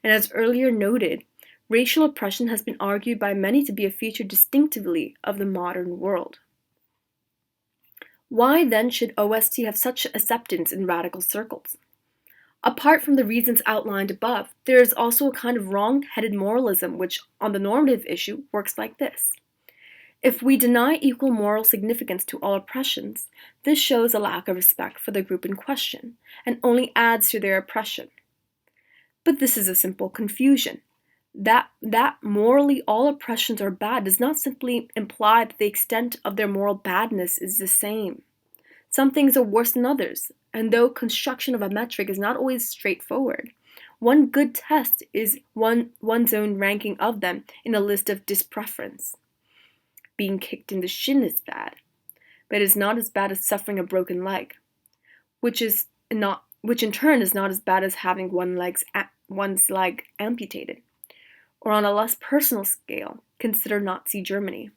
[SPEAKER 1] and as earlier noted, racial oppression has been argued by many to be a feature distinctively of the modern world. Why then should OST have such acceptance in radical circles? Apart from the reasons outlined above, there is also a kind of wrong-headed moralism which, on the normative issue, works like this. If we deny equal moral significance to all oppressions, this shows a lack of respect for the group in question, and only adds to their oppression. But this is a simple confusion. That morally all oppressions are bad does not simply imply that the extent of their moral badness is the same. Some things are worse than others, and though construction of a metric is not always straightforward, one good test is one's own ranking of them in a list of dispreference. Being kicked in the shin is bad, but it is not as bad as suffering a broken leg, which in turn is not as bad as having one's leg amputated. Or on a less personal scale, consider Nazi Germany.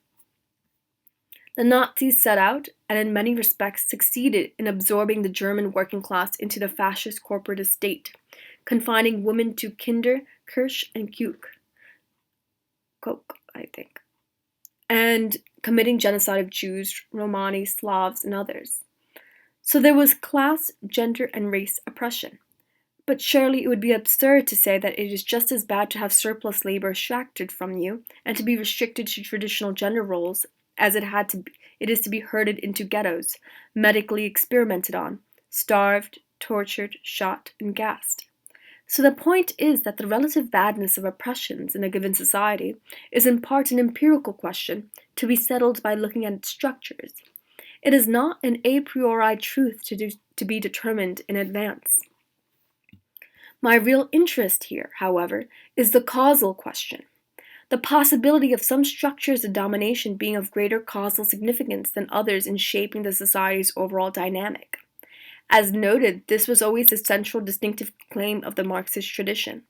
[SPEAKER 1] The Nazis set out, and in many respects succeeded in absorbing the German working class into the fascist corporatist state, confining women to Kinder, Kirsch, and Koch, and committing genocide of Jews, Romani, Slavs, and others. So there was class, gender, and race oppression. But surely it would be absurd to say that it is just as bad to have surplus labor extracted from you and to be restricted to traditional gender roles as it is to be herded into ghettos, medically experimented on, starved, tortured, shot, and gassed. So the point is that the relative badness of oppressions in a given society is in part an empirical question to be settled by looking at its structures. It is not an a priori truth to be determined in advance. My real interest here, however, is the causal question, the possibility of some structures of domination being of greater causal significance than others in shaping the society's overall dynamic. As noted, this was always the central distinctive claim of the Marxist tradition.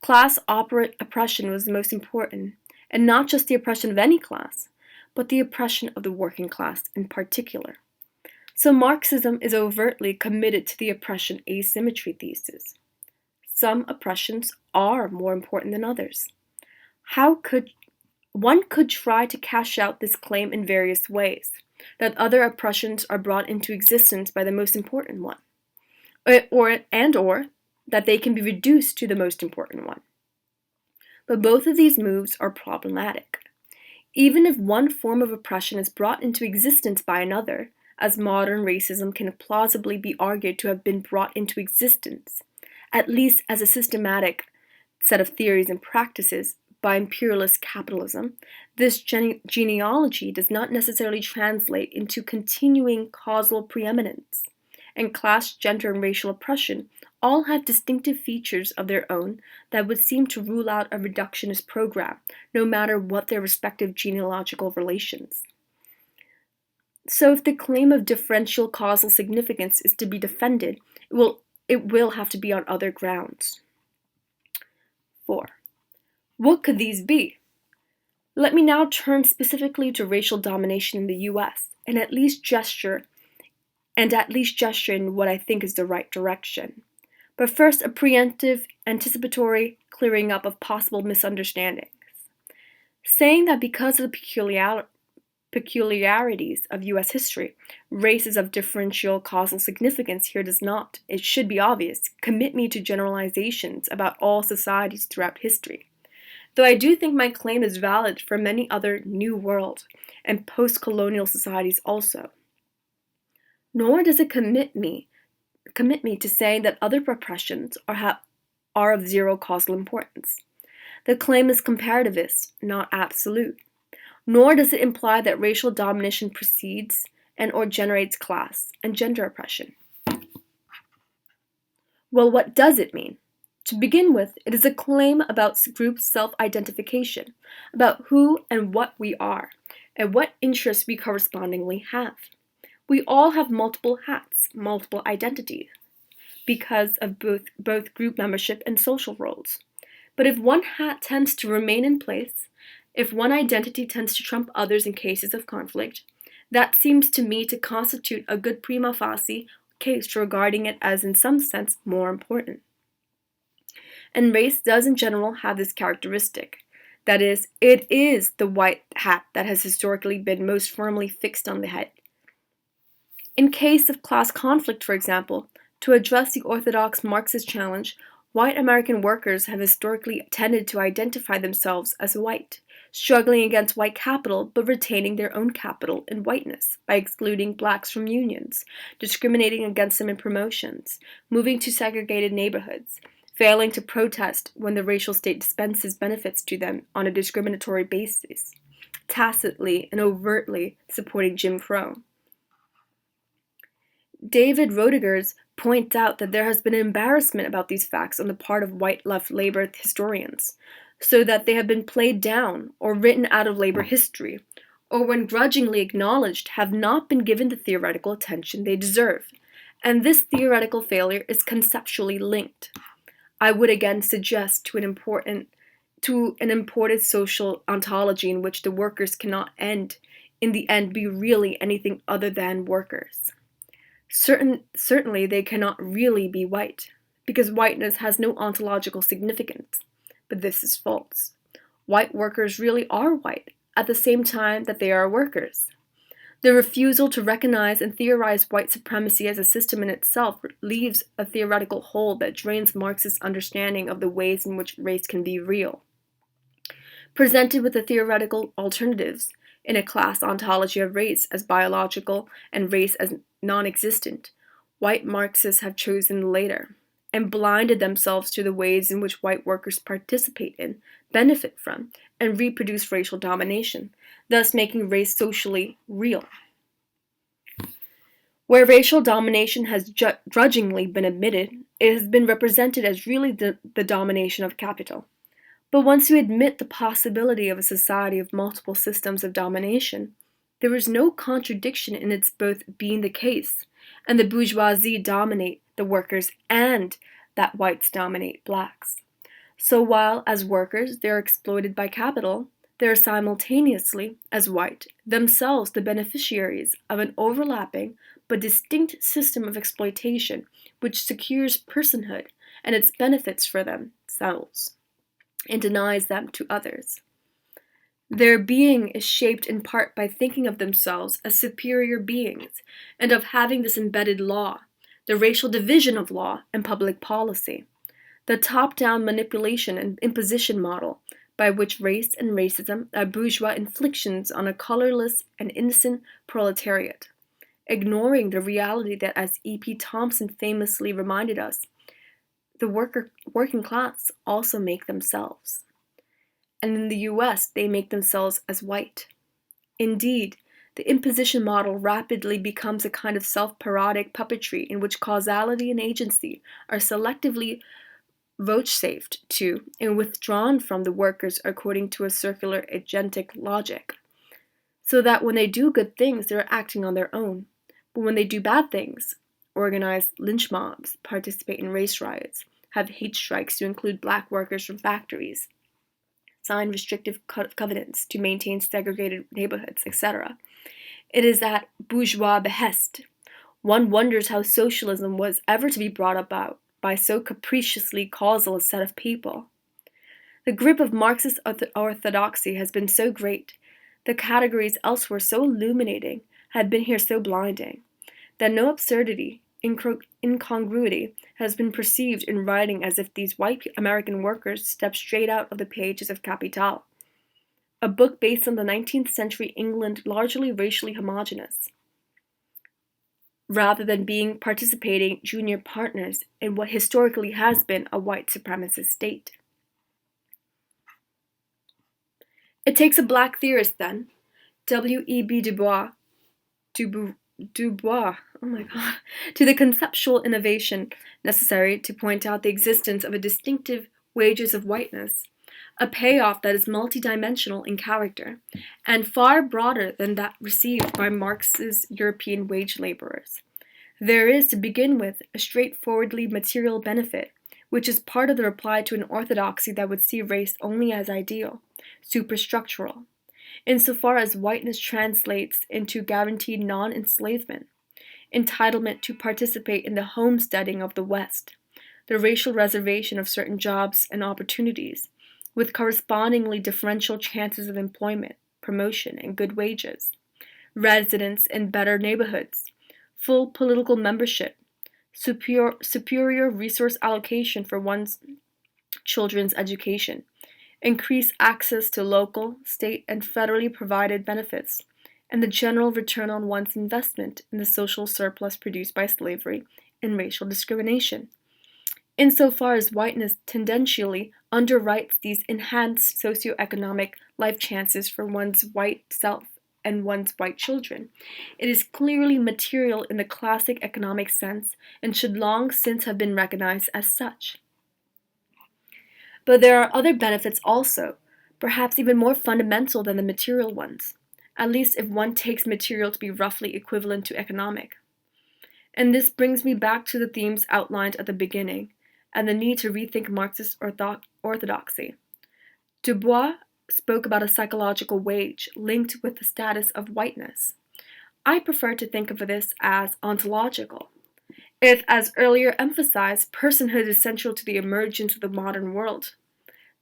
[SPEAKER 1] Class oppression was the most important, and not just the oppression of any class, but the oppression of the working class in particular. So Marxism is overtly committed to the oppression asymmetry thesis. Some oppressions are more important than others. One could try to cash out this claim in various ways, that other oppressions are brought into existence by the most important one, or that they can be reduced to the most important one. But both of these moves are problematic. Even if one form of oppression is brought into existence by another, as modern racism can plausibly be argued to have been brought into existence, at least as a systematic set of theories and practices by imperialist capitalism, this genealogy does not necessarily translate into continuing causal preeminence, and class, gender, and racial oppression all have distinctive features of their own that would seem to rule out a reductionist program, no matter what their respective genealogical relations. So if the claim of differential causal significance is to be defended, it will have to be on other grounds. 4. What could these be? Let me now turn specifically to racial domination in the US, and at least gesture in what I think is the right direction. But first, a preemptive, anticipatory clearing up of possible misunderstandings. Saying that because of the peculiarities of US history, race is of differential causal significance here does not, it should be obvious, commit me to generalizations about all societies throughout history. Though I do think my claim is valid for many other New World and post-colonial societies also. Nor does it commit me to saying that other oppressions are of zero causal importance. The claim is comparativist, not absolute. Nor does it imply that racial domination precedes and or generates class and gender oppression. Well, what does it mean? To begin with, it is a claim about group self-identification, about who and what we are, and what interests we correspondingly have. We all have multiple hats, multiple identities, because of both group membership and social roles. But if one hat tends to remain in place, if one identity tends to trump others in cases of conflict, that seems to me to constitute a good prima facie case regarding it as in some sense more important. And race does in general have this characteristic. That is, it is the white hat that has historically been most firmly fixed on the head. In case of class conflict, for example, to address the orthodox Marxist challenge, white American workers have historically tended to identify themselves as white, struggling against white capital but retaining their own capital in whiteness by excluding blacks from unions, discriminating against them in promotions, moving to segregated neighborhoods, failing to protest when the racial state dispenses benefits to them on a discriminatory basis, tacitly and overtly supporting Jim Crow. David Rodigers points out that there has been an embarrassment about these facts on the part of white left labor historians, so that they have been played down or written out of labor history, or when grudgingly acknowledged, have not been given the theoretical attention they deserve, and this theoretical failure is conceptually linked. I would again suggest to an imported social ontology in which the workers cannot in the end be really anything other than workers. Certainly they cannot really be white, because whiteness has no ontological significance, but this is false. White workers really are white, at the same time that they are workers. The refusal to recognize and theorize white supremacy as a system in itself leaves a theoretical hole that drains Marxist understanding of the ways in which race can be real. Presented with the theoretical alternatives in a class ontology of race as biological and race as non-existent, white Marxists have chosen the later, and blinded themselves to the ways in which white workers participate in, benefit from, and reproduce racial domination, thus making race socially real. Where racial domination has grudgingly been admitted, it has been represented as really the domination of capital. But once you admit the possibility of a society of multiple systems of domination, there is no contradiction in its both being the case, and the bourgeoisie dominate the workers and that whites dominate blacks. So while, as workers, they are exploited by capital, they are simultaneously, as white, themselves the beneficiaries of an overlapping but distinct system of exploitation which secures personhood and its benefits for themselves and denies them to others. Their being is shaped in part by thinking of themselves as superior beings and of having this embedded law, the racial division of law and public policy, the top-down manipulation and imposition model by which race and racism are bourgeois inflictions on a colorless and innocent proletariat, ignoring the reality that, as E.P. Thompson famously reminded us, the working class also make themselves. And in the US, they make themselves as white. Indeed, the imposition model rapidly becomes a kind of self-parodic puppetry in which causality and agency are selectively vouchsafed to and withdrawn from the workers according to a circular agentic logic, so that when they do good things, they're acting on their own, but when they do bad things, organize lynch mobs, participate in race riots, have hate strikes to include black workers from factories, sign restrictive covenants to maintain segregated neighborhoods, etc. It is at bourgeois behest. One wonders how socialism was ever to be brought about by so capriciously causal a set of people. The grip of Marxist orthodoxy has been so great, the categories elsewhere so illuminating, have been here so blinding, that no absurdity, incongruity has been perceived in writing as if these white American workers stepped straight out of the pages of Capital, a book based on the 19th century England largely racially homogeneous, rather than being participating junior partners in what historically has been a white supremacist state. It takes a black theorist, then, W.E.B. Dubois, oh my god, to the conceptual innovation necessary to point out the existence of a distinctive wages of whiteness, a payoff that is multidimensional in character, and far broader than that received by Marx's European wage laborers. There is, to begin with, a straightforwardly material benefit, which is part of the reply to an orthodoxy that would see race only as ideal, superstructural, insofar as whiteness translates into guaranteed non-enslavement, entitlement to participate in the homesteading of the West, the racial reservation of certain jobs and opportunities, with correspondingly differential chances of employment, promotion, and good wages, residence in better neighborhoods, full political membership, superior resource allocation for one's children's education, increased access to local, state, and federally provided benefits, and the general return on one's investment in the social surplus produced by slavery and racial discrimination. Insofar as whiteness tendentially underwrites these enhanced socioeconomic life chances for one's white self and one's white children, it is clearly material in the classic economic sense and should long since have been recognized as such. But there are other benefits also, perhaps even more fundamental than the material ones, at least if one takes material to be roughly equivalent to economic. And this brings me back to the themes outlined at the beginning, and the need to rethink Marxist orthodoxy. Dubois spoke about a psychological wage linked with the status of whiteness. I prefer to think of this as ontological. If, as earlier emphasized, personhood is central to the emergence of the modern world,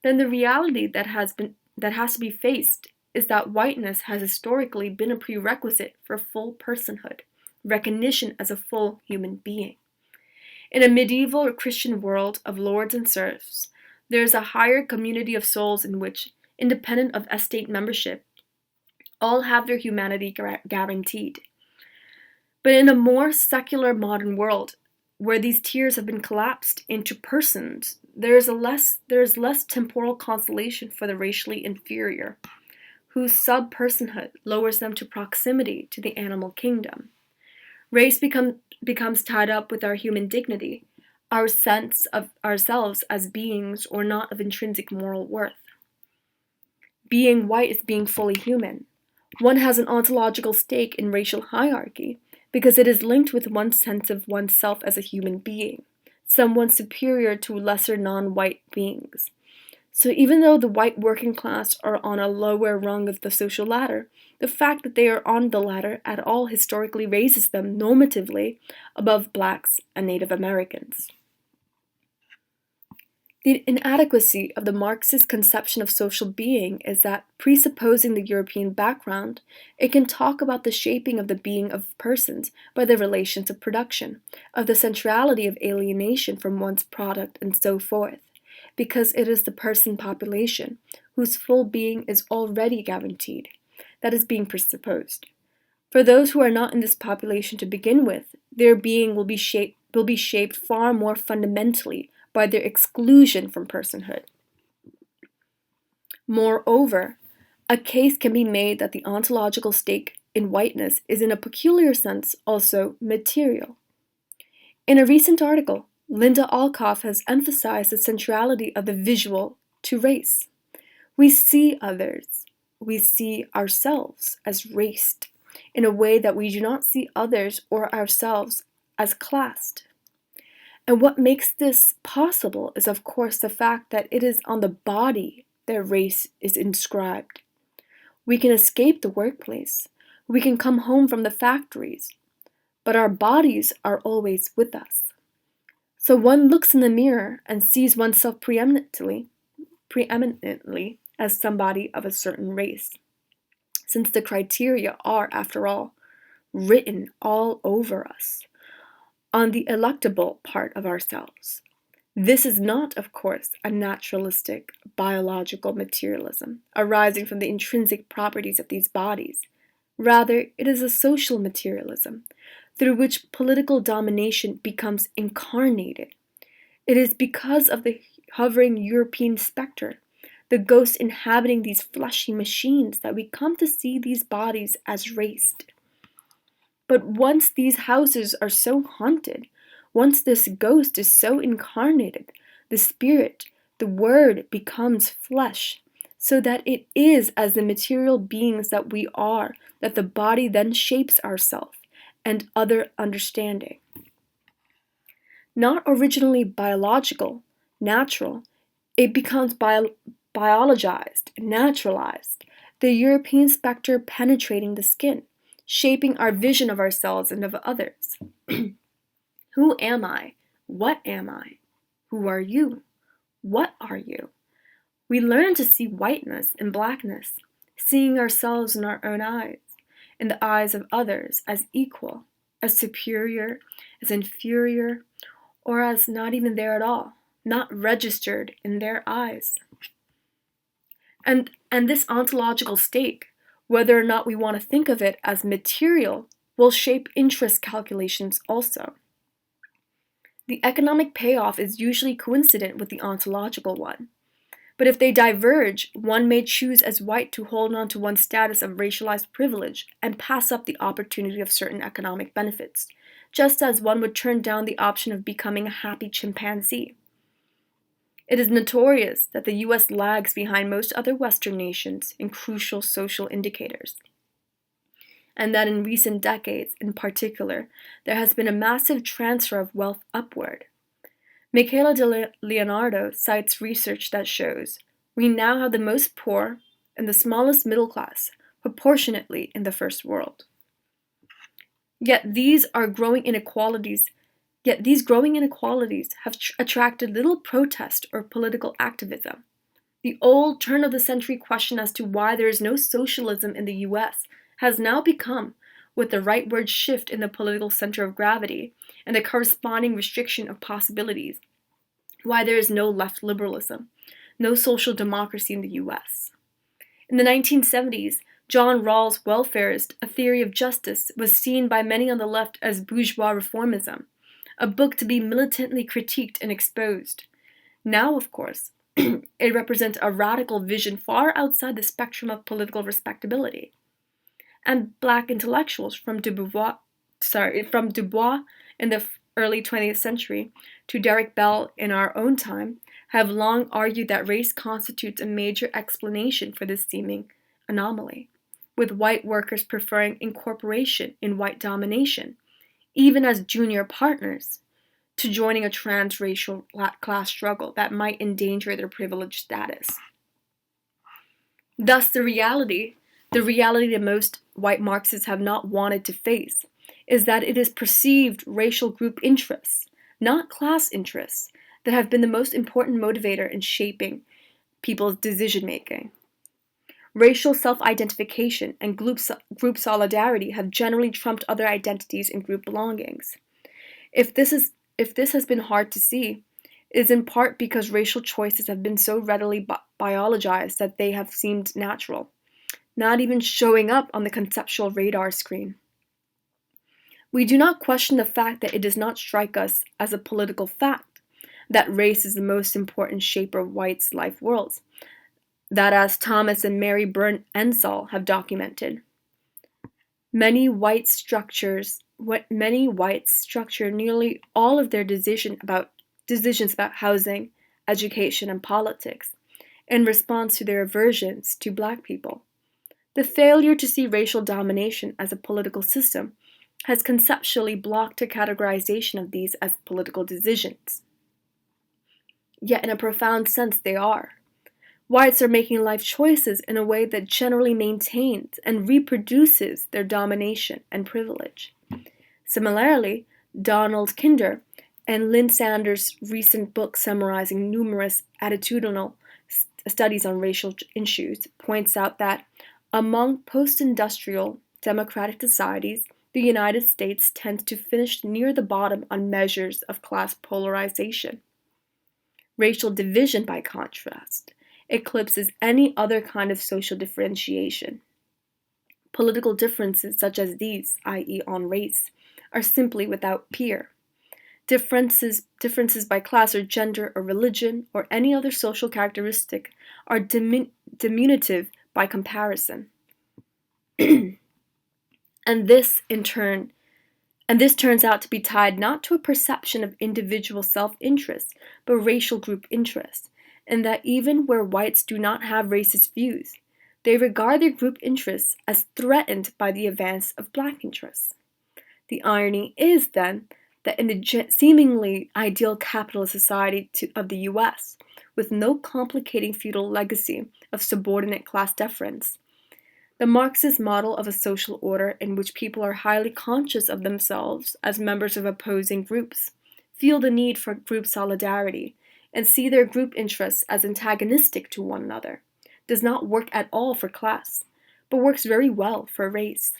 [SPEAKER 1] then the reality that has to be faced is that whiteness has historically been a prerequisite for full personhood, recognition as a full human being. In a medieval or Christian world of lords and serfs, there is a higher community of souls in which, independent of estate membership, all have their humanity guaranteed. But in a more secular modern world, where these tiers have been collapsed into persons, there is less temporal consolation for the racially inferior, whose sub-personhood lowers them to proximity to the animal kingdom. Race becomes tied up with our human dignity, our sense of ourselves as beings or not of intrinsic moral worth. Being white is being fully human. One has an ontological stake in racial hierarchy because it is linked with one's sense of oneself as a human being, someone superior to lesser non-white beings. So even though the white working class are on a lower rung of the social ladder, the fact that they are on the ladder at all historically raises them normatively above blacks and Native Americans. The inadequacy of the Marxist conception of social being is that, presupposing the European background, it can talk about the shaping of the being of persons by the relations of production, of the centrality of alienation from one's product, and so forth, because it is the person population, whose full being is already guaranteed, that is being presupposed. For those who are not in this population to begin with, their being will be shaped far more fundamentally by their exclusion from personhood. Moreover, a case can be made that the ontological stake in whiteness is in a peculiar sense also material. In a recent article, Linda Alcoff has emphasized the centrality of the visual to race. We see others, we see ourselves as raced, in a way that we do not see others or ourselves as classed. And what makes this possible is, of course, the fact that it is on the body that race is inscribed. We can escape the workplace, we can come home from the factories, but our bodies are always with us. So one looks in the mirror and sees oneself preeminently as somebody of a certain race, since the criteria are, after all, written all over us, on the electable part of ourselves. This is not, of course, a naturalistic, biological materialism arising from the intrinsic properties of these bodies. Rather, it is a social materialism, through which political domination becomes incarnated. It is because of the hovering European spectre, the ghost inhabiting these fleshy machines, that we come to see these bodies as raced. But once these houses are so haunted, once this ghost is so incarnated, the spirit, the word becomes flesh, so that it is as the material beings that we are, that the body then shapes ourself and other understanding. Not originally biological, natural, it becomes biologized, naturalized, the European spectre penetrating the skin, shaping our vision of ourselves and of others. Who am I? What am I? Who are you? What are you? We learn to see whiteness and blackness, seeing ourselves in our own eyes, in the eyes of others as equal, as superior, as inferior, or as not even there at all, not registered in their eyes. And this ontological stake, whether or not we want to think of it as material, will shape interest calculations also. The economic payoff is usually coincident with the ontological one. But if they diverge, one may choose as white to hold on to one's status of racialized privilege and pass up the opportunity of certain economic benefits, just as one would turn down the option of becoming a happy chimpanzee. It is notorious that the US lags behind most other Western nations in crucial social indicators, and that in recent decades, in particular, there has been a massive transfer of wealth upward. Michaela de Leonardo cites research that shows we now have the most poor and the smallest middle class, proportionately in the first world. Yet these growing inequalities have attracted little protest or political activism. The old turn-of-the-century question as to why there is no socialism in the US has now become, with the rightward shift in the political center of gravity and the corresponding restriction of possibilities, why there is no left liberalism, no social democracy in the US. In the 1970s, John Rawls' welfarist, A Theory of Justice, was seen by many on the left as bourgeois reformism, a book to be militantly critiqued and exposed. Now, of course, it represents a radical vision far outside the spectrum of political respectability. And black intellectuals from Du Bois in the early 20th century to Derek Bell in our own time have long argued that race constitutes a major explanation for this seeming anomaly, with white workers preferring incorporation in white domination, even as junior partners, to joining a transracial class struggle that might endanger their privileged status. Thus, the reality that most white Marxists have not wanted to face is that it is perceived racial group interests, not class interests, that have been the most important motivator in shaping people's decision-making. Racial self-identification and group solidarity have generally trumped other identities and group belongings. If this has been hard to see, it is in part because racial choices have been so readily biologized that they have seemed natural, not even showing up on the conceptual radar screen. We do not question the fact that it does not strike us as a political fact that race is the most important shaper of whites' life worlds, that as Thomas and Mary Byrne Ensall have documented, many whites structure nearly all of their decisions about housing, education, and politics in response to their aversions to black people. The failure to see racial domination as a political system has conceptually blocked a categorization of these as political decisions. Yet in a profound sense they are. Whites are making life choices in a way that generally maintains and reproduces their domination and privilege. Similarly, Donald Kinder and Lynn Sanders' recent book summarizing numerous attitudinal studies on racial issues points out that among post-industrial democratic societies, the United States tends to finish near the bottom on measures of class polarization. Racial division, by contrast, eclipses any other kind of social differentiation. Political differences such as these, i.e. on race, are simply without peer. Differences by class or gender or religion or any other social characteristic are diminutive by comparison. And this turns out to be tied not to a perception of individual self-interest, but racial group interest, and that even where whites do not have racist views, they regard their group interests as threatened by the advance of black interests. The irony is, then, that in the seemingly ideal capitalist society of the US, with no complicating feudal legacy of subordinate class deference, the Marxist model of a social order in which people are highly conscious of themselves as members of opposing groups, feel the need for group solidarity, and see their group interests as antagonistic to one another, does not work at all for class, but works very well for race.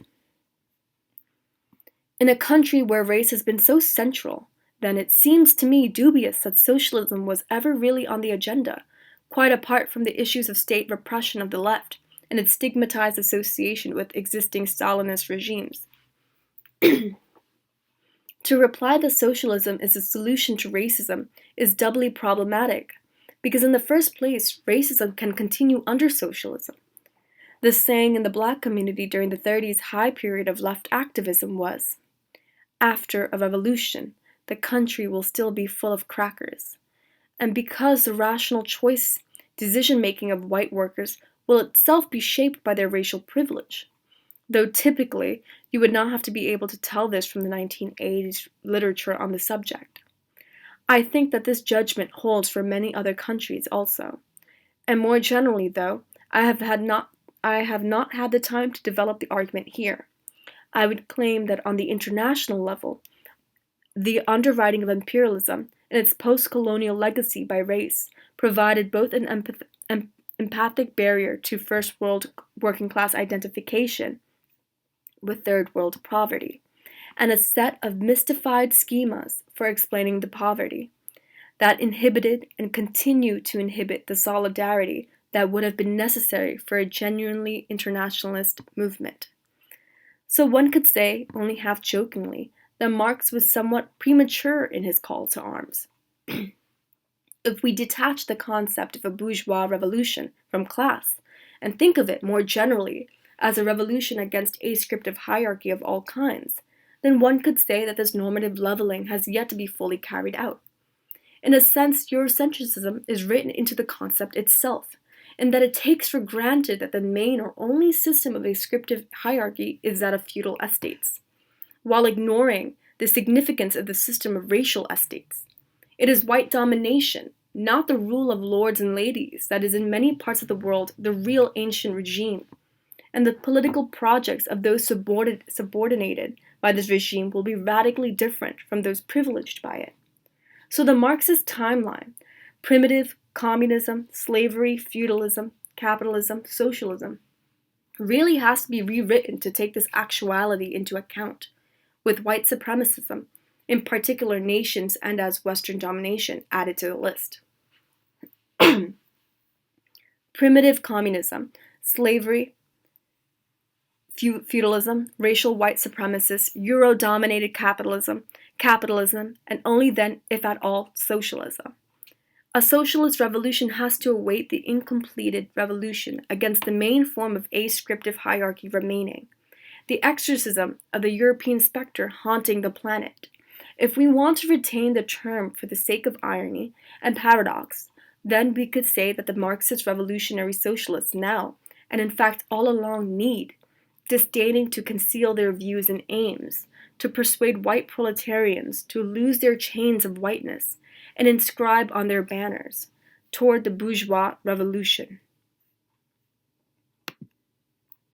[SPEAKER 1] In a country where race has been so central, then it seems to me dubious that socialism was ever really on the agenda, quite apart from the issues of state repression of the left and its stigmatized association with existing Stalinist regimes. To reply that socialism is a solution to racism is doubly problematic, because in the first place, racism can continue under socialism. The saying in the black community during the 30s high period of left activism was, "After a revolution, the country will still be full of crackers." And because the rational choice decision-making of white workers will itself be shaped by their racial privilege. Though typically, you would not have to be able to tell this from the 1980s literature on the subject. I think that this judgment holds for many other countries also. And more generally, though, I have not had the time to develop the argument here. I would claim that on the international level, the underwriting of imperialism and its post-colonial legacy by race provided both an empathic barrier to first world working class identification with third world poverty, and a set of mystified schemas for explaining the poverty that inhibited and continue to inhibit the solidarity that would have been necessary for a genuinely internationalist movement. So one could say, only half jokingly, that Marx was somewhat premature in his call to arms. If we detach the concept of a bourgeois revolution from class and think of it more generally as a revolution against ascriptive hierarchy of all kinds, then one could say that this normative leveling has yet to be fully carried out. In a sense, Eurocentrism is written into the concept itself, in that it takes for granted that the main or only system of ascriptive hierarchy is that of feudal estates, while ignoring the significance of the system of racial estates. It is white domination, not the rule of lords and ladies, that is in many parts of the world the real ancient regime, and the political projects of those subordinated by this regime will be radically different from those privileged by it. So the Marxist timeline, primitive, communism, slavery, feudalism, capitalism, socialism, really has to be rewritten to take this actuality into account, with white supremacism, in particular nations and as Western domination, added to the list. Primitive communism, slavery, feudalism, racial white supremacists, Euro-dominated capitalism, and only then, if at all, socialism. A socialist revolution has to await the incompleted revolution against the main form of ascriptive hierarchy remaining, the exorcism of the European spectre haunting the planet. If we want to retain the term for the sake of irony and paradox, then we could say that the Marxist revolutionary socialists now, and in fact all along, need, disdaining to conceal their views and aims, to persuade white proletarians to lose their chains of whiteness and inscribe on their banners, toward the bourgeois revolution.